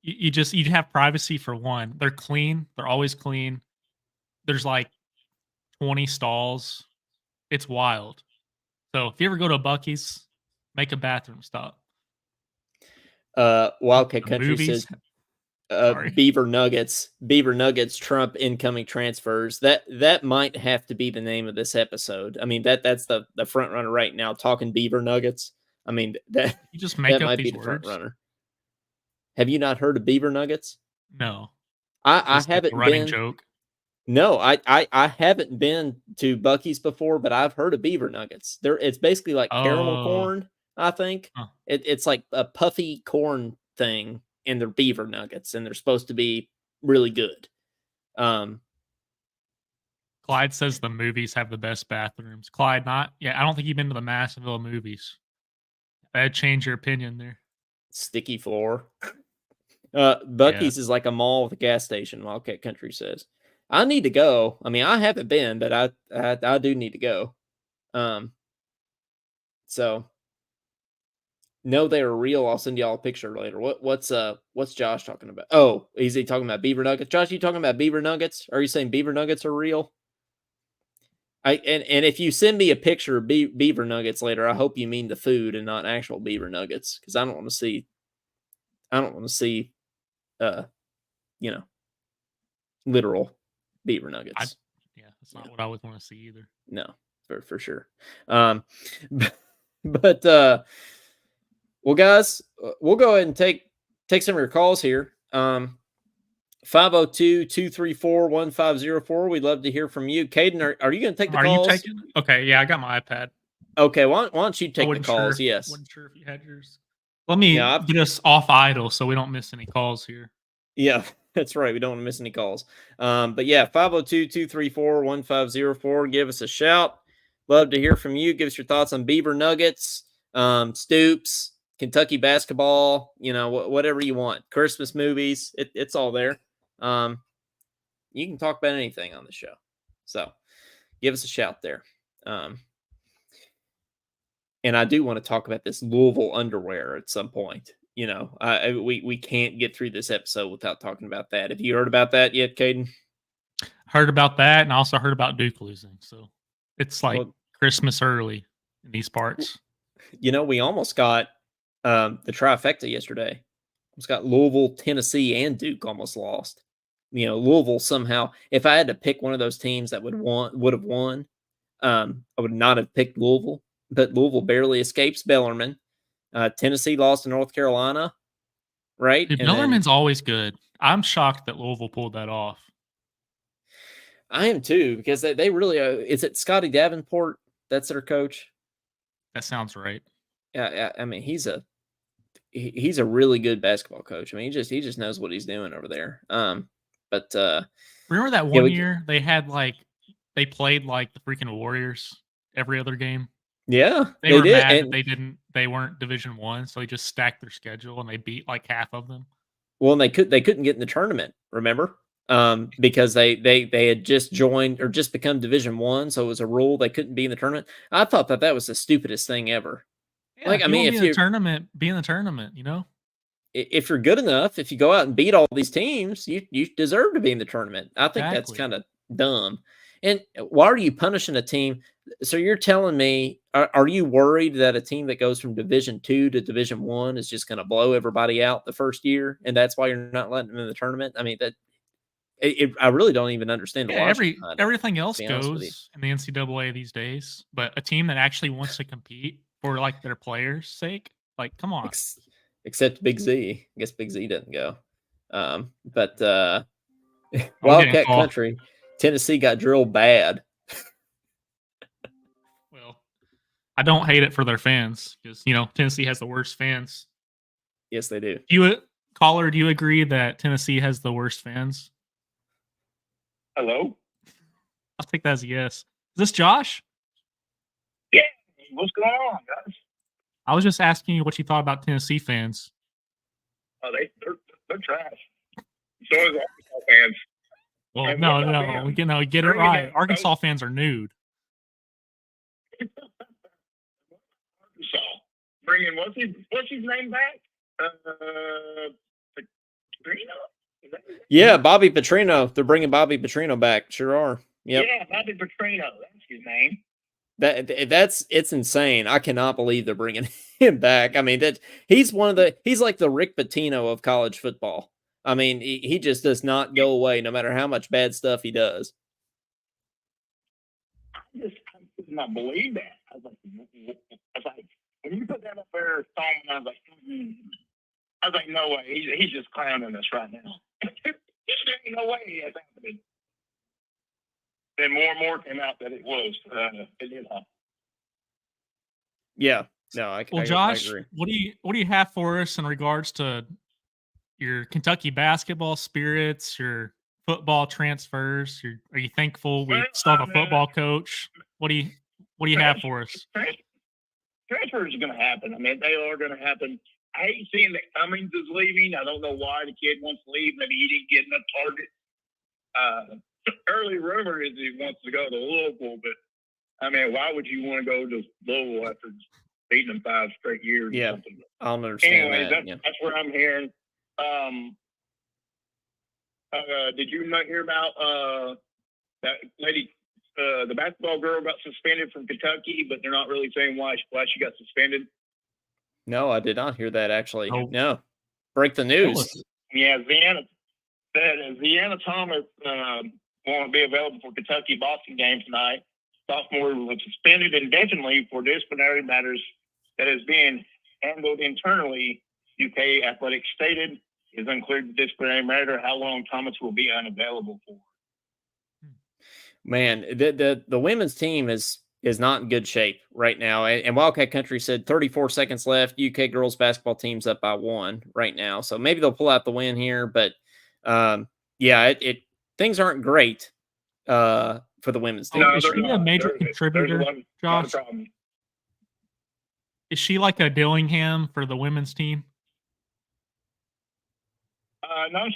you have privacy for one. They're clean. They're always clean. There's like 20 stalls. It's wild. So if you ever go to a Bucky's, make a bathroom stop. Wildcat The Country movies? says Beaver Nuggets trump incoming transfers. That might have to be the name of this episode. I mean, that's the front runner right now, talking Beaver Nuggets. I mean, that You just make that up might these be the front words. runner. Have you not heard of Beaver Nuggets? No. I It's like haven't a running been. joke. No, I haven't been to Bucky's before, but I've heard of Beaver Nuggets. It's basically like caramel Oh. corn, I think. Huh. It's like a puffy corn thing, and they're Beaver Nuggets, and they're supposed to be really good. Clyde says the movies have the best bathrooms. Clyde, I don't think you've been to the Massillville movies. That'd change your opinion there. Sticky floor. Bucky's is like a mall with a gas station, Wildcat Country says. I need to go. I mean, I haven't been, but I do need to go. So no, they are real. I'll send y'all a picture later. What's Josh talking about? Oh, is he talking about Beaver Nuggets? Josh, you talking about Beaver Nuggets? Are you saying Beaver Nuggets are real? And if you send me a picture of Beaver Nuggets later, I hope you mean the food and not actual Beaver Nuggets, because I don't want to see literal Beaver Nuggets. That's not what I would want to see either. No, for sure. But well, guys, we'll go ahead and take some of your calls here. 502-234-1504. We'd love to hear from you. Caden, are you going to take the calls? Are you taking? Okay, yeah, I got my iPad. Okay, why don't you take the calls? Yes. Wasn't sure if you had yours. Let me get us off idle so we don't miss any calls here. Yeah. That's right. We don't want to miss any calls. But yeah, 502-234-1504. Give us a shout. Love to hear from you. Give us your thoughts on Beaver Nuggets, Stoops, Kentucky basketball, whatever you want. Christmas movies. It's all there. You can talk about anything on the show. So give us a shout there. And I do want to talk about this Louisville underwear at some point. We can't get through this episode without talking about that. Have you heard about that yet, Caden? Heard about that, and I also heard about Duke losing. So it's like Well, Christmas early in these parts. We almost got the trifecta yesterday. Almost got Louisville, Tennessee, and Duke almost lost. Louisville somehow. If I had to pick one of those teams that would have won, I would not have picked Louisville. But Louisville barely escapes Bellarmine. Tennessee lost to North Carolina, right? Dude, Bellarmine's always good. I'm shocked that Louisville pulled that off. I am too, because they really is it Scotty Davenport? That's their coach. That sounds right. Yeah, I mean he's a really good basketball coach. I mean he just knows what he's doing over there. But remember that one year they had they played like the freaking Warriors every other game. Yeah, they were did. Mad that they weren't Division I, so they just stacked their schedule and they beat like half of them. Well, and they couldn't get in the tournament, remember? Because they had just joined or just become Division I, so it was a rule they couldn't be in the tournament. I thought that was the stupidest thing ever. Yeah, if you be in the tournament, If you're good enough, if you go out and beat all these teams, you deserve to be in the tournament. I think that's kind of dumb. And why are you punishing a team? So you're telling me, are you worried that a team that goes from Division II to Division I is just going to blow everybody out the first year, and that's why you're not letting them in the tournament? I mean, I really don't even understand the logic. Everything else goes in the NCAA these days, but a team that actually wants to compete for like their players' sake, like come on. Except Big Z. I guess Big Z doesn't go. But Wildcat Country, Tennessee got drilled bad. Well, I don't hate it for their fans because Tennessee has the worst fans. Yes, they do. Caller, do you agree that Tennessee has the worst fans? Hello? I'll take that as a yes. Is this Josh? Yeah. What's going on, guys? I was just asking you what you thought about Tennessee fans. Oh, they're trash. So is Arkansas fans. Well, no, we get it right. Arkansas fans are nude. Arkansas bringing what's his name back? Petrino? Yeah, Bobby Petrino. They're bringing Bobby Petrino back. Sure are. Yep. Yeah, Bobby Petrino. That's his name. It's insane. I cannot believe they're bringing him back. I mean, he's like the Rick Pitino of college football. I mean, he just does not go away no matter how much bad stuff he does. I could not believe that. I was like, when you put that up there, I was like, no way. He's just clowning us right now. There ain't no way it's happening. Then more and more came out that it was. Yeah. No, Josh, I agree. What do you have for us in regards to your Kentucky basketball spirits, your football transfers? Are you thankful we still have a football coach? What do you have for us? Transfers are going to happen. I mean, they are going to happen. I hate seeing that Cummings is leaving. I don't know why the kid wants to leave. Maybe he didn't get enough target. Early rumor is he wants to go to Louisville, but I mean, why would you want to go to Louisville after beating them 5 straight years? Yeah, or something? I don't understand that. That's where I'm hearing. Did you not hear about that lady? The basketball girl got suspended from Kentucky, but they're not really saying why she got suspended. No, I did not hear that actually. Oh. No, break the news. Yeah, Ziana Thomas won't be available for Kentucky Boston game tonight. Sophomore was suspended indefinitely for disciplinary matters that is being handled internally. UK Athletics stated is unclear the disciplinary matter how long Thomas will be unavailable for. Man, the women's team is not in good shape right now. And Wildcat Country said 34 seconds left. UK girls basketball team's up by 1 right now. So maybe they'll pull out the win here, but Yeah, things aren't great for the women's team. Is she a major contributor, There's a lot of Josh? problems. Is she like a Dillingham for the women's team? No, I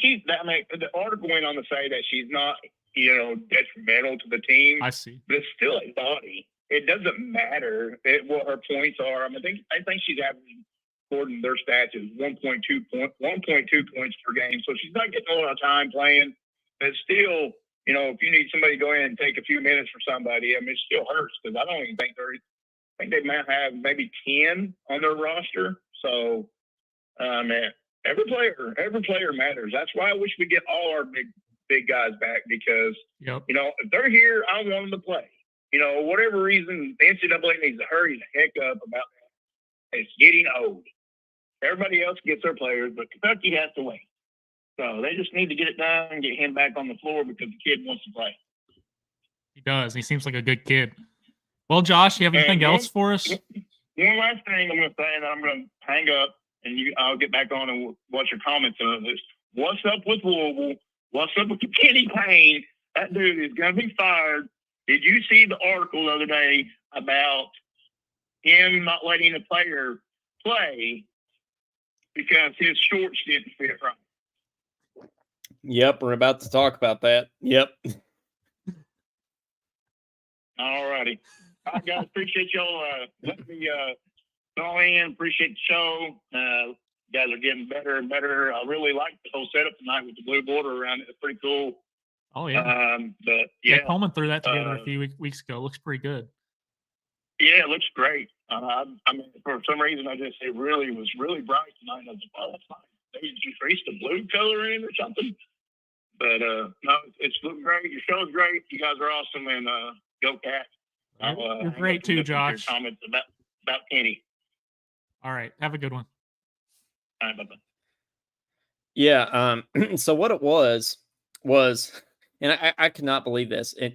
mean, the article went on to say that she's not, detrimental to the team. I see. But it's still a body. It doesn't matter what her points are. I mean, I think she's averaging, according to their stats, is 1.2 points per game. So she's not getting a lot of time playing. But still, if you need somebody to go in and take a few minutes for somebody, I mean, it still hurts because I don't even think I think they might have maybe 10 on their roster. So, man, every player matters. That's why I wish we get all our big guys back because, if they're here, I want them to play. Whatever reason, the NCAA needs to hurry the heck up about that. It's getting old. Everybody else gets their players, but Kentucky has to wait. So they just need to get it done and get him back on the floor because the kid wants to play. He does. He seems like a good kid. Well, Josh, you have anything else for us? One last thing I'm going to say, and then I'm going to hang up, and I'll get back on and watch your comments on this. What's up with Louisville? What's up with Kenny Payne? That dude is going to be fired. Did you see the article the other day about him not letting a player play because his shorts didn't fit right? Yep, we're about to talk about that. Yep. All righty. All right, guys, appreciate y'all letting me call in. Appreciate the show. You guys are getting better and better. I really like the whole setup tonight with the blue border around it. It's pretty cool. Oh, yeah. But yeah. Coleman threw that together a few weeks ago. Looks pretty good. Yeah, it looks great. I mean, for some reason, it really was really bright tonight. I was like, oh, that's fine. Maybe did you trace the blue color in or something? But no, it's looking great. Your show's great. You guys are awesome, and go Cats. You're great too, Josh. Comments about Kenny. All right, have a good one. All right, bye-bye. Yeah. So what it was, and I could not believe this, and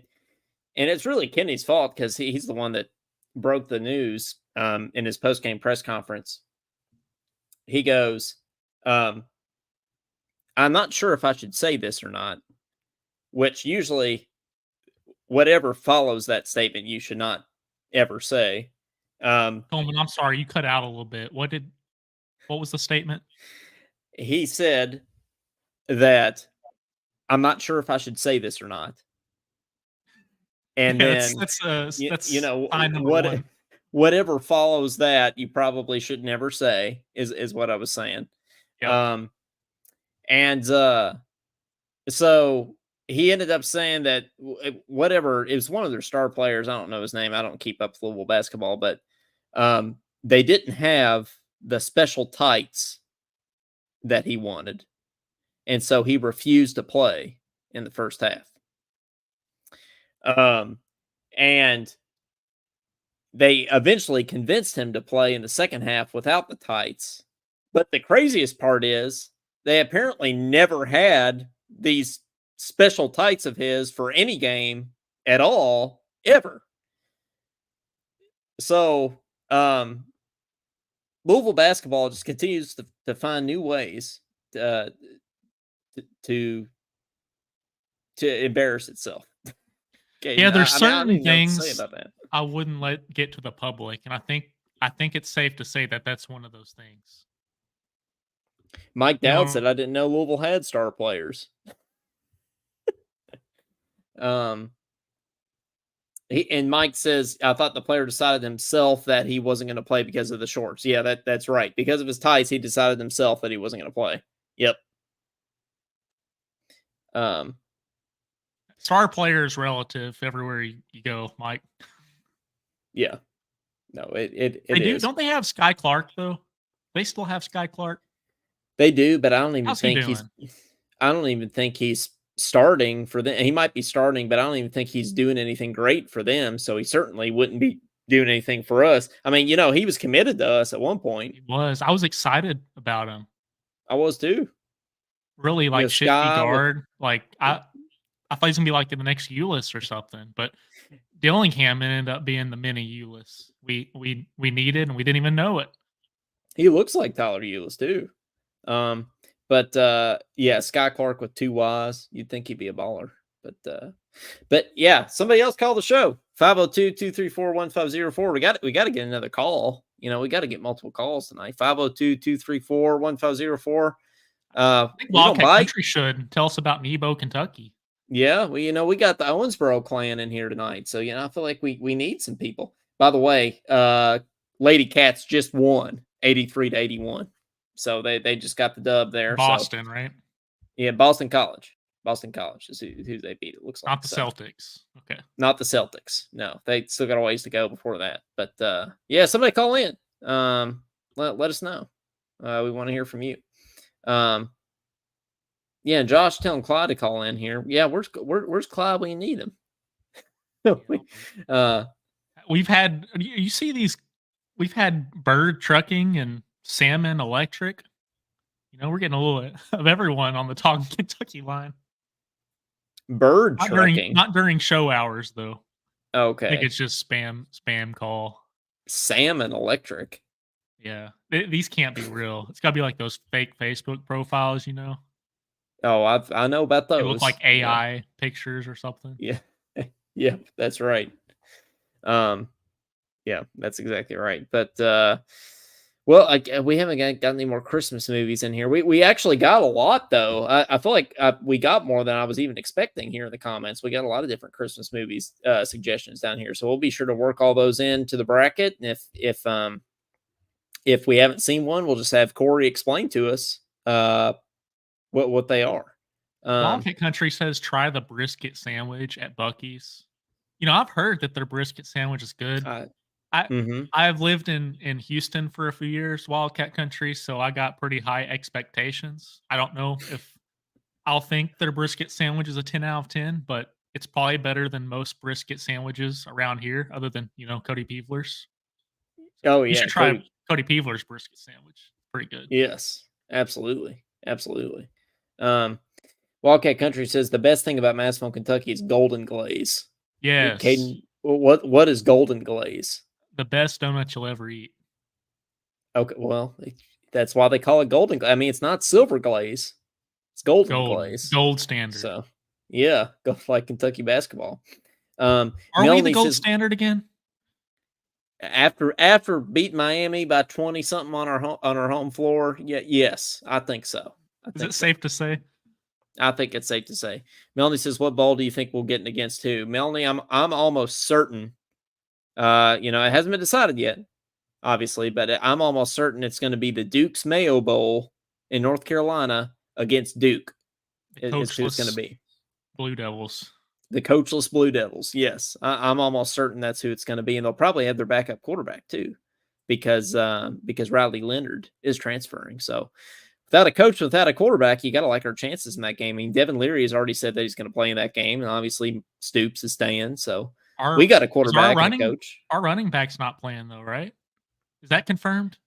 it's really Kenny's fault because he's the one that broke the news in his post-game press conference. He goes, I'm not sure if I should say this or not, which usually whatever follows that statement, you should not ever say. Coleman, I'm sorry, you cut out a little bit. What was the statement? He said that I'm not sure if I should say this or not. And then that's whatever follows that, you probably should never say is what I was saying. Yep. So he ended up saying that whatever, it was one of their star players. I don't know his name. I don't keep up with Louisville basketball, but they didn't have the special tights that he wanted. And so he refused to play in the first half. And they eventually convinced him to play in the second half without the tights. But the craziest part is they apparently never had these special tights of his for any game at all, ever. So, Louisville basketball just continues to find new ways to embarrass itself. Okay, yeah, there's certain things say about that. I wouldn't let get to the public, and I think it's safe to say that that's one of those things. Mike Dowd said, "I didn't know Louisville had star players." And Mike says, "I thought the player decided himself that he wasn't going to play because of the shorts." Yeah, that's right. Because of his tights, he decided himself that he wasn't going to play. Yep. Star player is relative everywhere you go, Mike. Yeah. No, it they do. is. Don't they have Sky Clark though? They still have Sky Clark. They do, but I don't even How's think I don't even think he's starting for them. He might be starting, but I don't even think he's doing anything great for them. So he certainly wouldn't be doing anything for us. I mean, he was committed to us at one point. He was. I was excited about him. I was too. Really, like shifty guard. Like I thought he was gonna be like the next Ulyss or something, but Dillingham ended up being the mini Ulyss we needed, and we didn't even know it. He looks like Tyler Ulyss too. But yeah, Sky Clark with 2 Ys. You'd think he'd be a baller. But yeah, somebody else call the show. 502-234-1504. We got to get another call. We got to get multiple calls tonight. 502-234-1504. I think We don't Wildcat bite. Country should tell us about Nebo, Kentucky. Yeah, well, we got the Owensboro clan in here tonight, so I feel like we need some people. By the way, Lady Cats just won 83-81, so they just got the dub there. Boston, so. Right? Yeah, Boston College. Boston College is who they beat. It looks like Not the Celtics. Okay, not the Celtics. No, they still got a ways to go before that. But yeah, somebody call in. Let us know. We want to hear from you. Yeah, Josh telling Clyde to call in here. Yeah, where's Clyde when you need him? We've had you see these. We've had Bird Trucking and Salmon Electric. We're getting a little of everyone on the Talkin Kentucky line. Bird Trucking, not during show hours though. Okay, I think it's just spam call. Salmon Electric. Yeah, these can't be real. It's got to be like those fake Facebook profiles, Oh, I know about those. They look like AI pictures or something. Yeah. Yeah, that's right. Yeah, that's exactly right. But well, we haven't got any more Christmas movies in here. We actually got a lot though. I feel like we got more than I was even expecting here in the comments. We got a lot of different Christmas movies suggestions down here, so we'll be sure to work all those into the bracket. And if we haven't seen one, we'll just have Corey explain to us what they are. Wildcat Country says try the brisket sandwich at Buc-ee's. I've heard that their brisket sandwich is good. I've lived in Houston for a few years, Wildcat Country, so I got pretty high expectations. I don't know if I'll think their brisket sandwich is a 10 out of 10, but it's probably better than most brisket sandwiches around here, other than Cody Peevler's. Oh yeah, you should try Cody Peevler's brisket sandwich. Pretty good. Yes, absolutely. Wildcat Country says the best thing about Massville, Kentucky is golden glaze. Yes. Caden, what is golden glaze? The best donut you'll ever eat. Okay, well, that's why they call it golden glaze. I mean, it's not silver glaze. It's golden glaze. Gold standard. So, yeah, go like Kentucky basketball. Are we the gold standard again? After beating Miami by 20 something on our home floor, yes, I think so. Is it safe to say? I think it's safe to say. Melanie says, "What bowl do you think we'll get against who?" Melanie, I'm almost certain. It hasn't been decided yet, obviously, but I'm almost certain it's going to be the Duke's Mayo Bowl in North Carolina against Duke. It's who it's going to be. Blue Devils. The coachless Blue Devils. Yes, I'm almost certain that's who it's going to be, and they'll probably have their backup quarterback too, because Riley Leonard is transferring. So. Without a coach, without a quarterback, you got to like our chances in that game. I mean, Devin Leary has already said that he's going to play in that game, and obviously Stoops is staying. So we got a quarterback and a coach. Our running back's not playing though, right? Is that confirmed?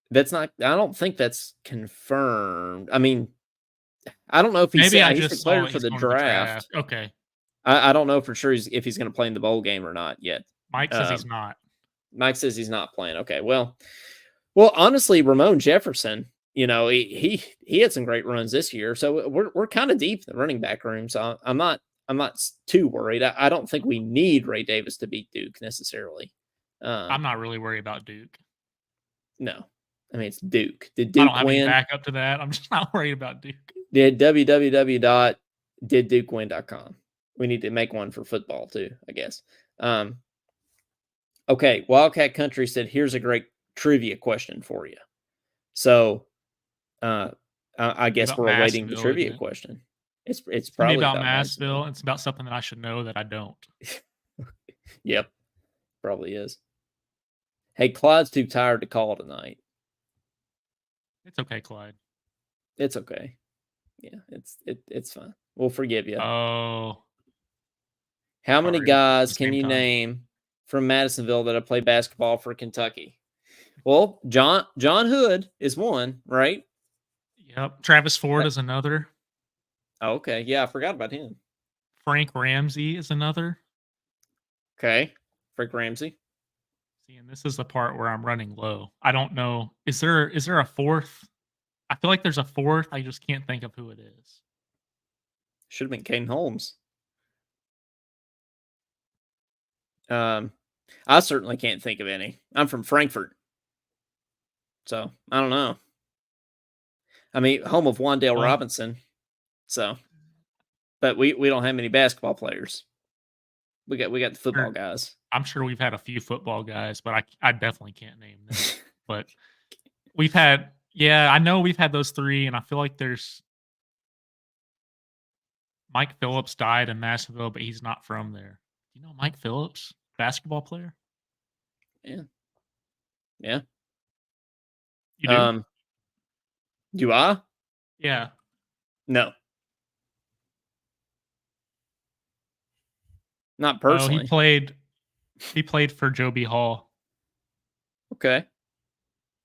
That's not. I don't think that's confirmed. I mean, I don't know if he's declared for the draft. Okay. I don't know for sure if he's going to play in the bowl game or not yet. Mike says he's not. Mike says he's not playing. Okay. Well, honestly, Ramon Jefferson. He had some great runs this year, so we're kind of deep in the running back room. So I'm not too worried. I don't think we need Ray Davis to beat Duke necessarily. I'm not really worried about Duke. No, I mean it's Duke. Did Duke I don't have win? Any back up to that. I'm just not worried about Duke. Did www.diddukewin.com. We need to make one for football too, I guess. Okay, Wildcat Country said, "Here's a great trivia question for you." So. I guess we're awaiting the trivia question. It's probably about Massville. It's about something that I should know that I don't. Yep, probably is. Hey, Clyde's too tired to call tonight. It's okay, Clyde. It's okay. Yeah, it's fine. We'll forgive you. Oh. How many guys can you name from Madisonville that have played basketball for Kentucky? Well, John Hood is one, right? Yep. Travis Ford is another. Oh, okay. Yeah, I forgot about him. Frank Ramsey is another. Okay. Frank Ramsey. See, and this is the part where I'm running low. I don't know. Is there a fourth? I feel like there's a fourth. I just can't think of who it is. Should have been Caden Holmes. I certainly can't think of any. I'm from Frankfurt, so I don't know. I mean, home of Wandale Well, Robinson. So, but we don't have many basketball players. We got the football sure. guys. I'm sure we've had a few football guys, but I definitely can't name them. But we've had, I know we've had those three, and I feel like there's Mike Phillips died in Nashville, but he's not from there. You know Mike Phillips, basketball player? Yeah. Yeah. You do? Do I? Yeah. No, not Oh, he personally. played. He played for Joe B. Hall. Okay.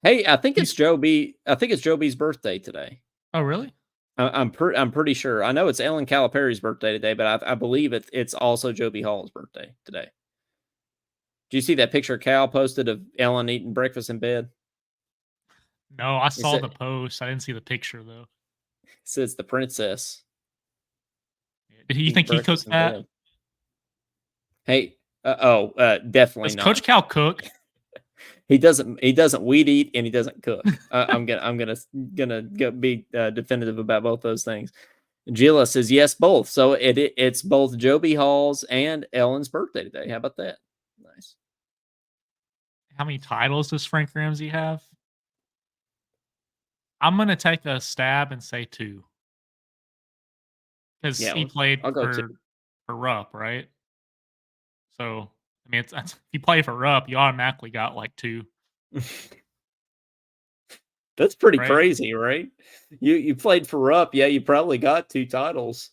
Hey, I think it's He's. Joe B. I think it's Joe B's birthday today. Oh, really? I'm pretty sure. I know it's Ellen Calipari's birthday today, but I believe it's also Joe B. Hall's birthday today. Do you see that picture Cal posted of Ellen eating breakfast in bed? No, I It saw the post. I didn't see the picture though. says the princess Did you eating think he breakfast cooked in that? bed. Hey, definitely Does not. Coach Cal cook? He doesn't weed eat and he doesn't cook. I'm gonna be definitive about both those things. Gila says yes, both. So it's both Joby Hall's and Ellen's birthday today. How about that? Nice. How many titles does Frank Ramsey have? I'm gonna take a stab and say 2. Because Yeah, he played I'll go for Rupp, right? So I mean, it's if you play for Rupp, you automatically got like 2, two. That's pretty right? crazy, right? You played for Rupp, yeah. You probably got 2 titles.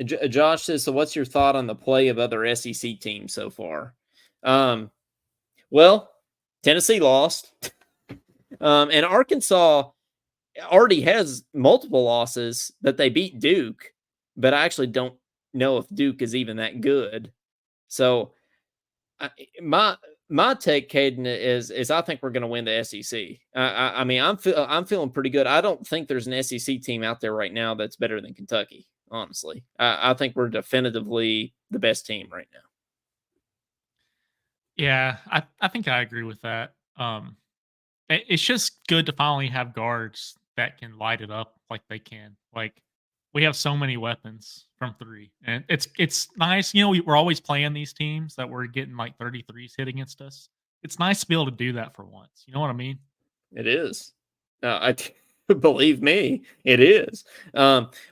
Josh says, so what's your thought on the play of other SEC teams so far? Well, Tennessee lost. And Arkansas already has multiple losses that they beat Duke, but I actually don't know if Duke is even that good. So my take, Caden, is I think we're going to win the SEC. I mean, I'm feeling pretty good. I don't think there's an SEC team out there right now that's better than Kentucky. Honestly, I think we're definitively the best team right now. Yeah, I think I agree with that. It's just good to finally have guards that can light it up like they can. Like we have so many weapons from 3, and it's nice. You know, we're always playing these teams that we're getting like 33s hit against us. It's nice to be able to do that for once. You know what I mean? It is. I believe me, it is.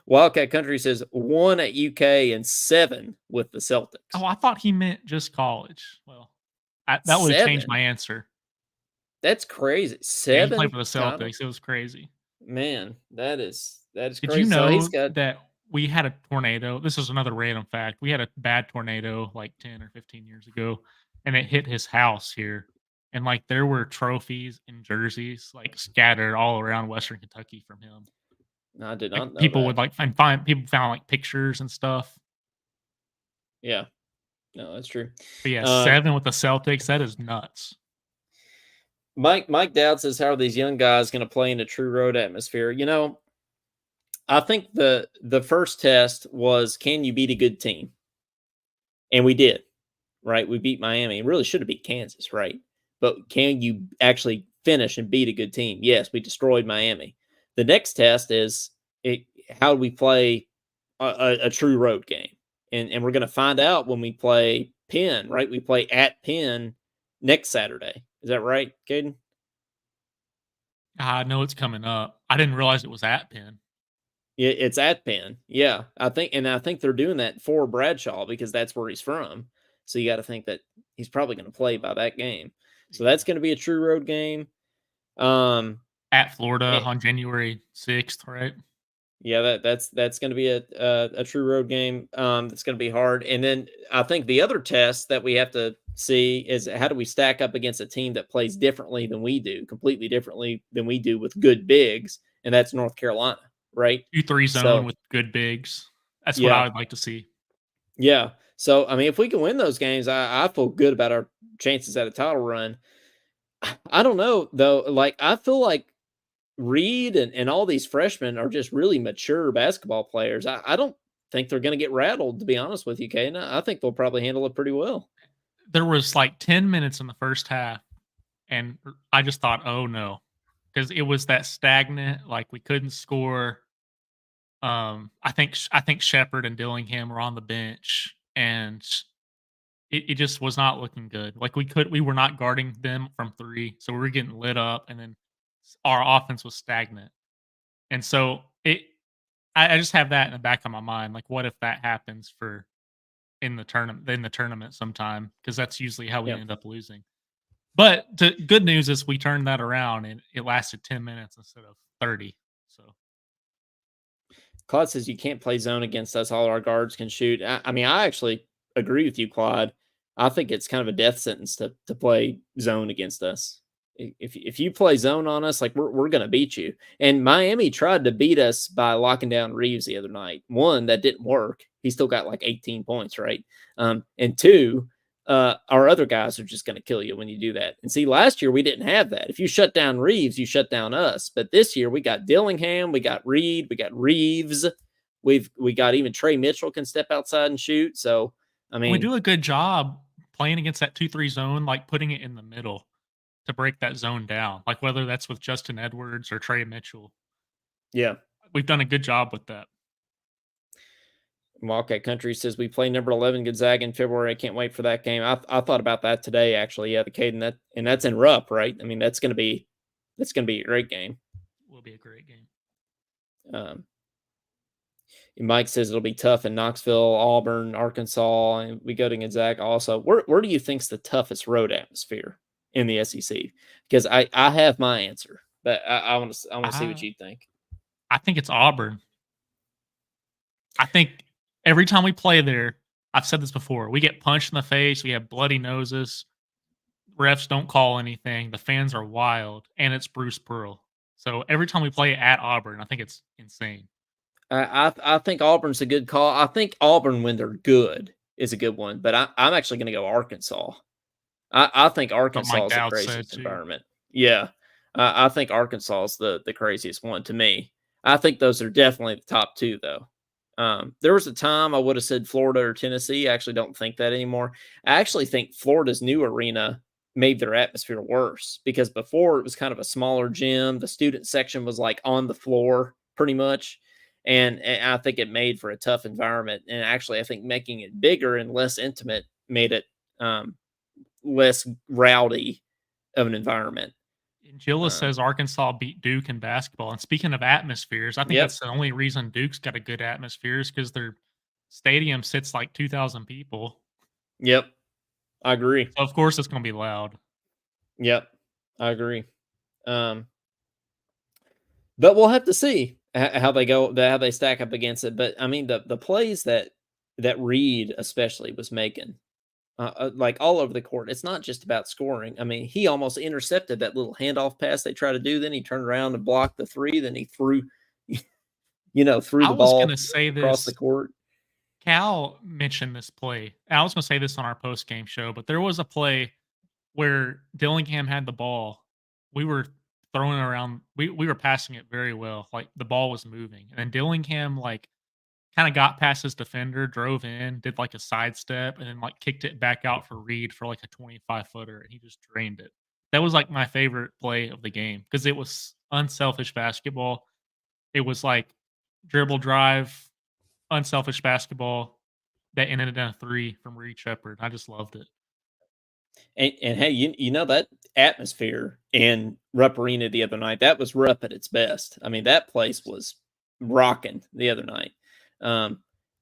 Wildcat Country says 1 at UK and 7 with the Celtics. Oh, I thought he meant just college. Well, that would have changed my answer. That's crazy. Yeah, he 7 played for the Celtics. titles? It was crazy. Man, that is Did crazy. you know So that we had a tornado? This is another random fact. We had a bad tornado like 10 or 15 years ago, and it hit his house here. And like there were trophies and jerseys like scattered all around Western Kentucky from him. I did not Like know people that. would like find people found like pictures and stuff. Yeah. No, that's true. But yeah, 7 with the Celtics, that is nuts. Mike Dowd says, how are these young guys going to play in a true road atmosphere? You know, I think the first test was, can you beat a good team? And we did, right? We beat Miami. We really should have beat Kansas, right? But can you actually finish and beat a good team? Yes, we destroyed Miami. The next test is how do we play a true road game? And we're going to find out when we play Penn, right? We play at Penn next Saturday. Is that right, Caden? I know it's coming up. I didn't realize it was at Penn. Yeah, it's at Penn. Yeah, I think they're doing that for Bradshaw because that's where he's from. So you got to think that he's probably going to play by that game. So that's going to be a true road game. At Florida on January 6th, right? Yeah, that's going to be a true road game. That's going to be hard. And then I think the other test that we have to see is how do we stack up against a team that plays differently than we do, completely differently than we do with good bigs, and that's North Carolina, right? 2-3 zone with good bigs. That's what I would like to see. Yeah. So I mean, if we can win those games, I feel good about our chances at a title run. I don't know though. Like I feel like Reed and all these freshmen are just really mature basketball players. I don't think they're going to get rattled, to be honest with you, Kane. I think they'll probably handle it pretty well. There was like 10 minutes in the first half, and I just thought, "Oh, no," because it was that stagnant, like, we couldn't score. I think Shepherd and Dillingham were on the bench, and it just was not looking good. Like, we were not guarding them from 3, so we were getting lit up, and then our offense was stagnant. And so I just have that in the back of my mind, like, what if that happens for in the tournament sometime? Because that's usually how we Yeah. end up losing. But the good news is we turned that around, and it lasted 10 minutes instead of 30, so Claude says you can't play zone against us. All our guards can shoot. I mean, I actually agree with you, Claude. I think it's kind of a death sentence to play zone against us. If you play zone on us, like we're gonna beat you. And Miami tried to beat us by locking down Reeves the other night. One, that didn't work. He still got like 18 points, right? And two, our other guys are just gonna kill you when you do that. And see, last year we didn't have that. If you shut down Reeves, you shut down us. But this year we got Dillingham, we got Reed, we got Reeves, we got even Trey Mitchell can step outside and shoot. So I we mean, do a good job playing against that 2-3 zone, like, putting it in the middle to break that zone down, like, whether that's with Justin Edwards or Trey Mitchell. yeah. We've done a good job with that. Wildcat Country says we play number 11 Gonzaga in February. I can't wait for that game. I thought about that today actually. Yeah, the Caden that's in Rupp, right? I mean, that's going to be a great game. Will be a great game. Um, Mike says it'll be tough in Knoxville, Auburn, Arkansas, and we go to Gonzaga also. Where do you think's the toughest road atmosphere in the SEC? Because I have my answer, but I want to see what you think. I think it's Auburn. I think every time we play there, I've said this before, we get punched in the face, we have bloody noses, refs don't call anything, the fans are wild, and it's Bruce Pearl. So every time we play at Auburn, I think it's insane. I think Auburn's a good call. I think Auburn when they're good is a good one, but I'm actually going to go Arkansas. I think What Arkansas Mike is the Dowd said craziest too. environment. Yeah, I think Arkansas is the craziest one to me. I think those are definitely the top two, though. There was a time I would have said Florida or Tennessee. I actually don't think that anymore. I actually think Florida's new arena made their atmosphere worse because before it was kind of a smaller gym. The student section was like on the floor pretty much. And I think it made for a tough environment. And actually, I think making it bigger and less intimate made it less rowdy of an environment. And Gilla says Arkansas beat Duke in basketball. And speaking of atmospheres, I think Yep. that's the only reason Duke's got a good atmosphere is because their stadium sits like 2,000 people. Yep. I agree. So of course it's going to be loud. Yep. I agree. But we'll have to see how they go, how they stack up against it. But I mean, the plays that Reed especially was making, like all over the court. It's not just about scoring. I mean, he almost intercepted that little handoff pass they tried to do. Then he turned around and blocked the three. Then he threw, threw I the was ball going to say across this. the court. Cal mentioned this play. I was going to say this on our post game show, but there was a play where Dillingham had the ball. We were throwing it around. We were passing it very well. Like the ball was moving, and then Dillingham like kind of got past his defender, drove in, did like a sidestep, and then like kicked it back out for Reed for like a 25-footer, and he just drained it. That was like my favorite play of the game because it was unselfish basketball. It was like dribble drive, unselfish basketball that ended in a 3 from Reed Shepherd. I just loved it. And hey, that atmosphere in Rupp Arena the other night, that was Rupp at its best. I mean, that place was rocking the other night.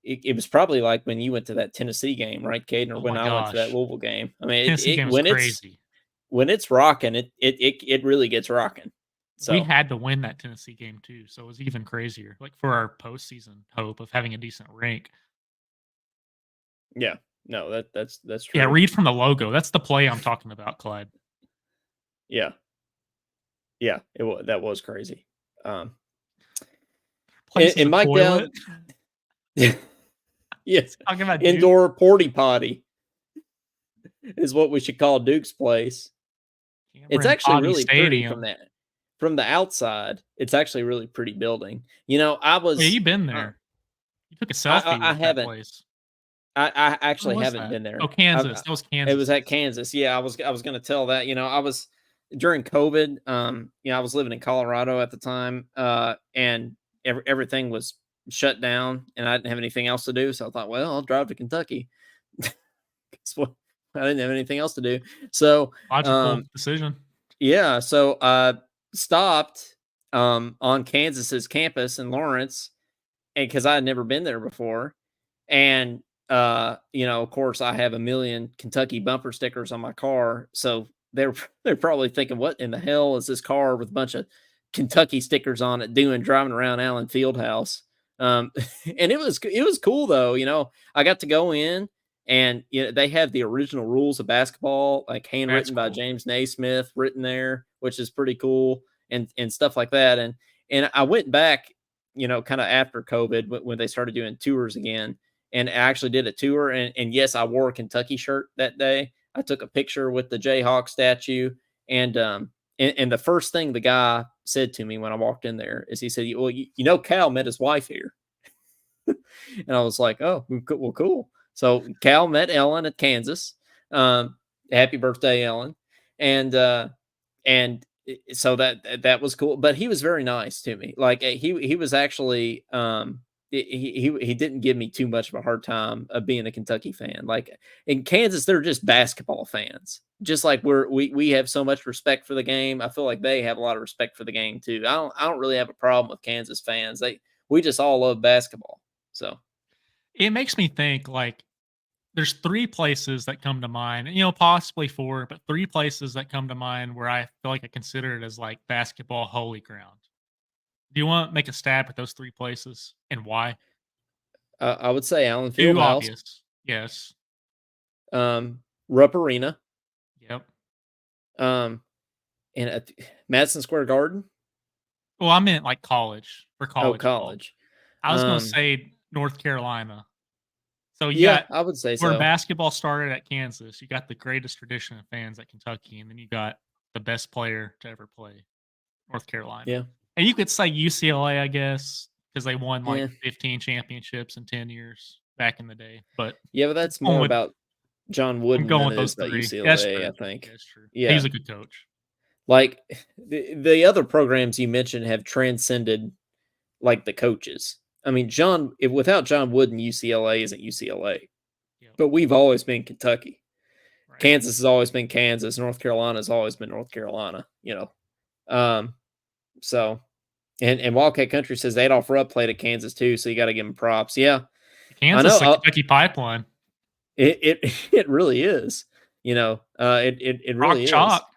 It was probably like when you went to that Tennessee game, right, Caden, or Oh when my I went to that gosh. Louisville game. I mean, Tennessee game was when crazy. it's rocking, it really gets rocking. We So had to win that Tennessee game too, so it was even crazier. Like for our postseason hope of having a decent rank. yeah, no, that's true. Yeah, read from the logo. That's the play I'm talking about, Clyde. Yeah, that was crazy. Place is And a Mike toilet. Dowd, yes, Talking about Duke. indoor porty potty is what we should call Duke's place. It's Cameron actually Bobby really pretty from Stadium. that. From the outside, it's actually a really pretty building. I Oh, yeah, was you've been there. You took a selfie I with that haven't. place. I Where actually was haven't that? been Oh, there. Kansas. That was It was at Kansas's. Kansas. Yeah, I was gonna tell that. I was during COVID. I was living in Colorado at the time, and everything was shut down, and I didn't have anything else to do. So I thought, well, I'll drive to Kentucky. 'Cause, well, I didn't have anything else to do. So, Logical decision. yeah, so I stopped on Kansas's campus in Lawrence, and because I had never been there before, and of course, I have a million Kentucky bumper stickers on my car, so they're they're probably thinking, "What in the hell is this car with a bunch of Kentucky stickers on it doing driving around Allen Fieldhouse?" Um, and it was cool though. I got to go in, and they have the original rules of basketball, like That's handwritten by cool. James Naismith, written there, which is pretty cool, and stuff like that. And I went back, kind of after COVID when they started doing tours again, and I actually did a tour. And yes, I wore a Kentucky shirt that day. I took a picture with the Jayhawk statue, and the first thing the guy said to me when I walked in there is he said, "Well, Cal met his wife here," and I was like, "Oh, well, cool." So Cal met Ellen at Kansas. Um, Happy birthday, Ellen, and so that was cool. But he was very nice to me. Like he was actually he didn't give me too much of a hard time of being a Kentucky fan. Like in Kansas, they're just basketball fans. Just like we have so much respect for the game. I feel like they have a lot of respect for the game too. I don't really have a problem with Kansas fans. We just all love basketball. So It makes me think, like, there's 3 places that come to mind, possibly 4, but 3 places that come to mind where I feel like I consider it as, like, basketball holy ground. Do you wanna make a stab at those 3 places and why? I would say Allen 2 Fieldhouse, obvious. Yes. Rupp Arena, Yep. um, and Madison Square Garden. Well, I meant, like, college, for Oh, college ball. college. I was gonna say North Carolina. So you Yeah, got I would say where so. basketball started at Kansas, you got the greatest tradition of fans at Kentucky, and then you got the best player to ever play, North Carolina. Yeah, And you could say UCLA, I guess, because they won like yeah, 15 championships in 10 years back in the day. But yeah. But that's going more with about John I'm Wooden going than with it those is about 3. That's UCLA. I true. think. That's true. He's Yeah, a good coach. like the other programs you mentioned have transcended like the coaches. I mean, without John Wooden, UCLA isn't UCLA. Yep. But we've always been Kentucky. Right. Kansas has always been Kansas. North Carolina has always been North Carolina. Um, so and Wildcat Country says Adolph Rupp played at Kansas too, so you got to give him props. Yeah, I Kansas know. is a Kentucky pipeline. It it really is. It Rock really is. Chalk.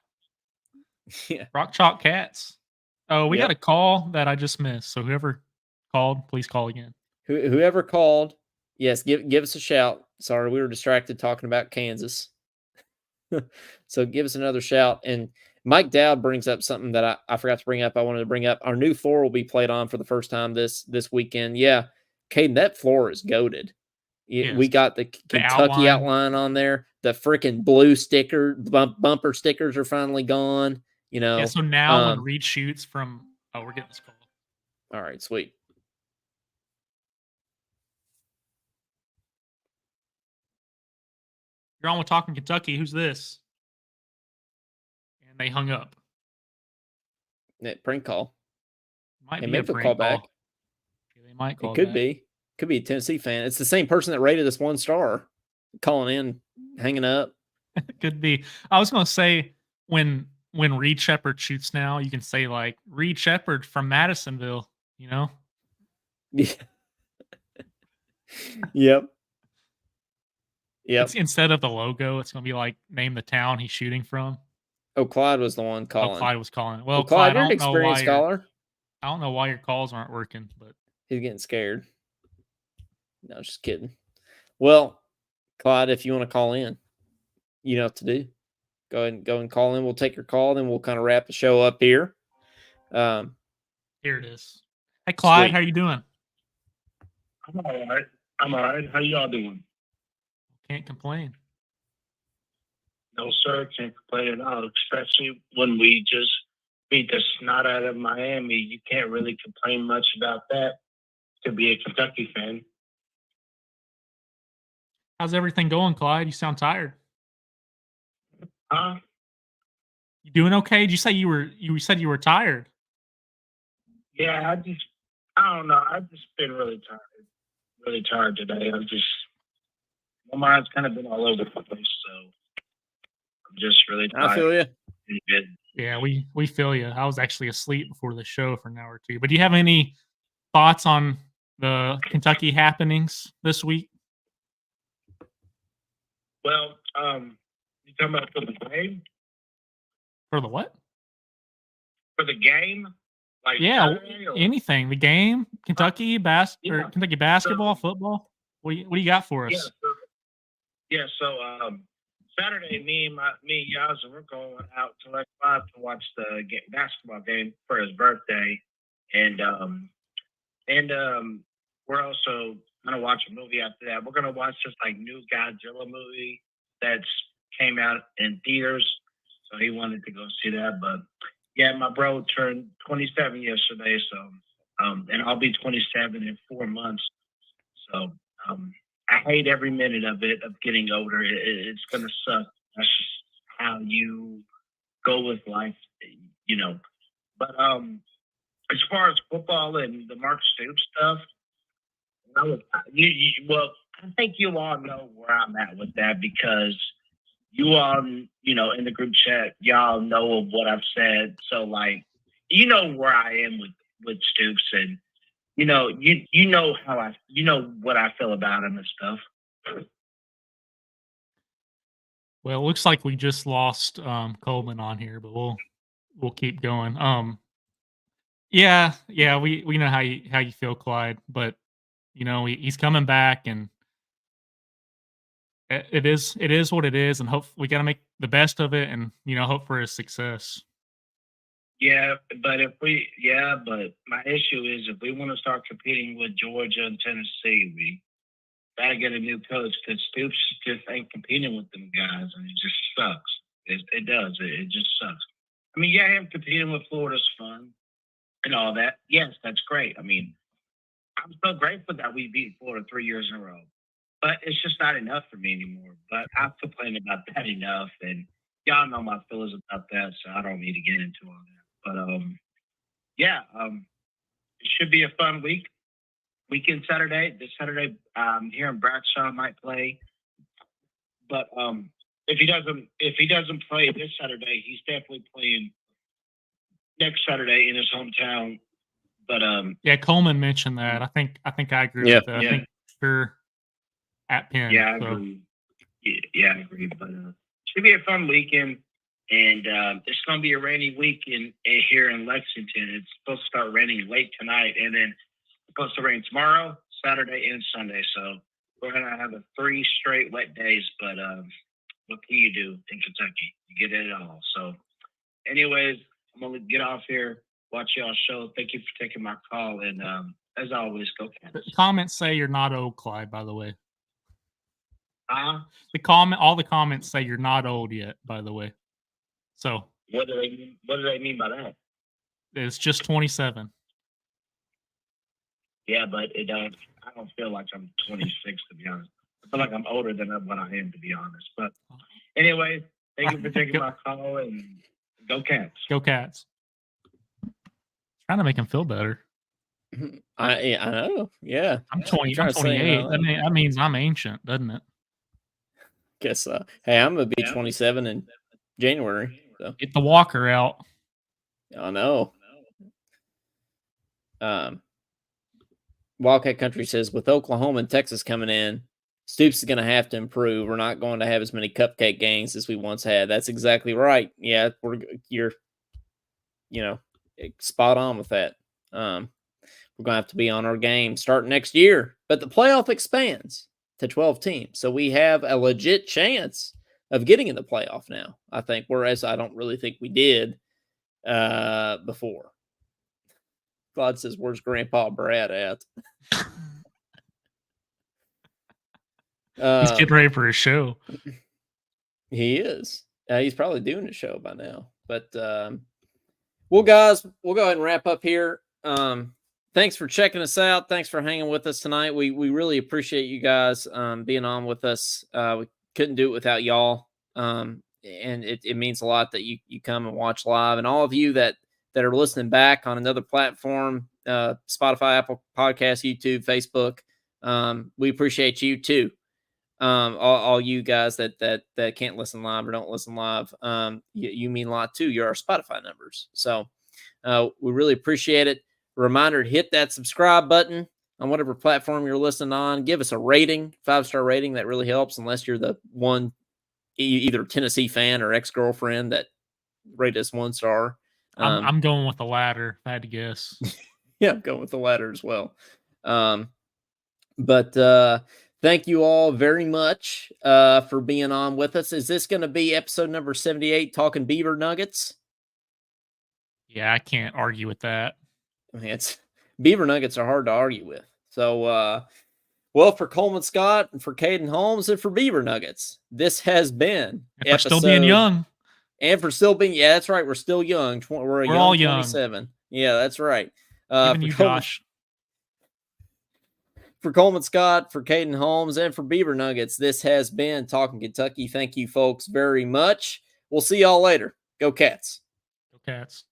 Yeah. Rock Chalk Cats. Oh, we got Yep. a call that I just missed. So whoever called, please call again. Whoever called, yes, give us a shout. Sorry, we were distracted talking about Kansas. So give us another shout. And Mike Dowd brings up something that I forgot to bring up. I wanted to bring up. Our new floor will be played on for the first time this weekend. Yeah, Caden, that floor is goaded. Yes. We got the The Kentucky outline. outline on there. The freaking blue bumper stickers are finally gone. Yeah, so now when Reed shoots from we're getting this call. All right, sweet. You're on with Talkin Kentucky. Who's this? And they hung up. That prank call. Might Hey, be maybe a they'll prank call back. call. Yeah, they might call It could back. be. Could be a Tennessee fan. It's the same person that rated us 1 star, calling in, hanging up. Could be. I was gonna say when Reed Shepard shoots now, you can say like Reed Shepard from Madisonville, you know? Yeah. Yep. Yep. It's instead of the logo, it's gonna be like name the town he's shooting from. Oh, Clyde was the one Oh, calling. Clyde was calling. Well, Well, Clyde, Clyde, you're an experienced caller. I don't know why your calls aren't working, but He's getting scared. No, just kidding. Well, Clyde, if you want to call in, you know what to do. Go and call in. We'll take your call, then we'll kind of wrap the show up here. here it is. Hey Clyde, Sweet. how you doing? I'm all right. I'm all right. How y'all doing? Can't complain. No, sir, can't complain at all, especially when we just beat the snot out of Miami. You can't really complain much about that to be a Kentucky fan. How's everything going, Clyde? You sound tired. Huh? You doing okay? Did you say you said you were tired? Yeah, I don't know. I've just been really tired today. My mind's kind of been all over the place, so I'm just really I tired. feel you. Good. Yeah, we feel you. I was actually asleep before the show for an hour or two. But do you have any thoughts on the Kentucky happenings this week? Well, you talking about for the game? For the what? For the game? Like Yeah, Saturday or? anything. The game, Kentucky Yeah. Kentucky basketball, football. What do you got for us? So Saturday, me and Yaz, we're going out to Lake 5 to watch the basketball game for his birthday, and we're also gonna watch a movie after that. We're gonna watch this like new Godzilla movie that's came out in theaters, so he wanted to go see that. But yeah, my bro turned 27 yesterday, so and I'll be 27 in 4 months. So I hate every minute of it, of getting older. It's going to suck. That's just how you go with life, you know. But as far as football and the Mark Stoops stuff, I think you all know where I'm at with that, because you all, in the group chat, y'all know of what I've said. So, like, you know where I am with Stoops, and you know what I feel about him and stuff. Well, it looks like we just lost Coleman on here, but we'll keep going. Yeah, we know how you feel, Clyde, but he's coming back, and it is what it is, and hope we got to make the best of it, and hope for his success. Yeah, but my issue is, if we want to start competing with Georgia and Tennessee, we gotta get a new coach, because Stoops just ain't competing with them guys, and it just sucks. It does. It just sucks. I mean, yeah, him competing with Florida's fun and all that. Yes, that's great. I mean, I'm so grateful that we beat Florida 3 years in a row, but it's just not enough for me anymore. But I've complained about that enough, and y'all know my feelings about that, so I don't need to get into all that. But it should be a fun weekend Saturday. This Saturday, here in Bradshaw might play, but if he doesn't play this Saturday, he's definitely playing next Saturday in his hometown. But yeah, Coleman mentioned that. I think I agree with that. I think they're at Penn. Yeah, I agree. Yeah, I agree. But should be a fun weekend. And it's going to be a rainy week here in Lexington. It's supposed to start raining late tonight, and then it's supposed to rain tomorrow, Saturday, and Sunday. So we're going to have 3 straight wet days. But what can you do in Kentucky? You get it all. So anyways, I'm going to get off here, watch y'all's show. Thank you for taking my call. And as always, go Cats. The comments say you're not old, Clyde, by the way. All the comments say you're not old yet, by the way. So what do they mean by that? It's just 27. Yeah, but I don't feel like I'm 26, to be honest. I feel like I'm older than what I am, to be honest. But anyway, thank you for taking my call, and go Cats. Go Cats. Trying to make him feel better. I know. Yeah. I'm 20. I'm 28. That means I'm ancient, doesn't it? Guess so. Hey, I'm gonna be 27 in January. So. Get the walker out. I know. Wildcat Country says, with Oklahoma and Texas coming in, Stoops is going to have to improve. We're not going to have as many cupcake games as we once had. That's exactly right. Yeah, you're spot on with that. We're going to have to be on our game starting next year. But the playoff expands to 12 teams, so we have a legit chance of getting in the playoff now, I think, whereas I don't really think we did before. Claude says, where's Grandpa Brad at? He's getting ready for his show. He is. He's probably doing a show by now. But well, guys, we'll go ahead and wrap up here. Thanks for checking us out. Thanks for hanging with us tonight. We really appreciate you guys being on with us. We couldn't do it without y'all. And it means a lot that you come and watch live, and all of you that are listening back on another platform, Spotify, Apple Podcasts, YouTube, Facebook. We appreciate you too. All you guys that can't listen live or don't listen live, you mean a lot too. You're our Spotify numbers. So we really appreciate it. Reminder to hit that subscribe button on whatever platform you're listening on. Give us a rating, 5-star rating. That really helps, unless you're the one, either Tennessee fan or ex-girlfriend that rate us 1 star. I'm going with the latter, if I had to guess. Yeah, I'm going with the latter as well. But thank you all very much for being on with us. Is this going to be episode number 78, Talking Beaver Nuggets? Yeah, I can't argue with that. I mean, Beaver Nuggets are hard to argue with. So, well, for Coleman Scott and for Caden Holmes and for Beaver Nuggets, this has been And for still being young. And for still being, yeah, that's right. We're still young. We're young all young. 27. Yeah, that's right. Even you, Josh. For Coleman Scott, for Caden Holmes, and for Beaver Nuggets, this has been Talkin Kentucky. Thank you, folks, very much. We'll see y'all later. Go Cats. Go Cats.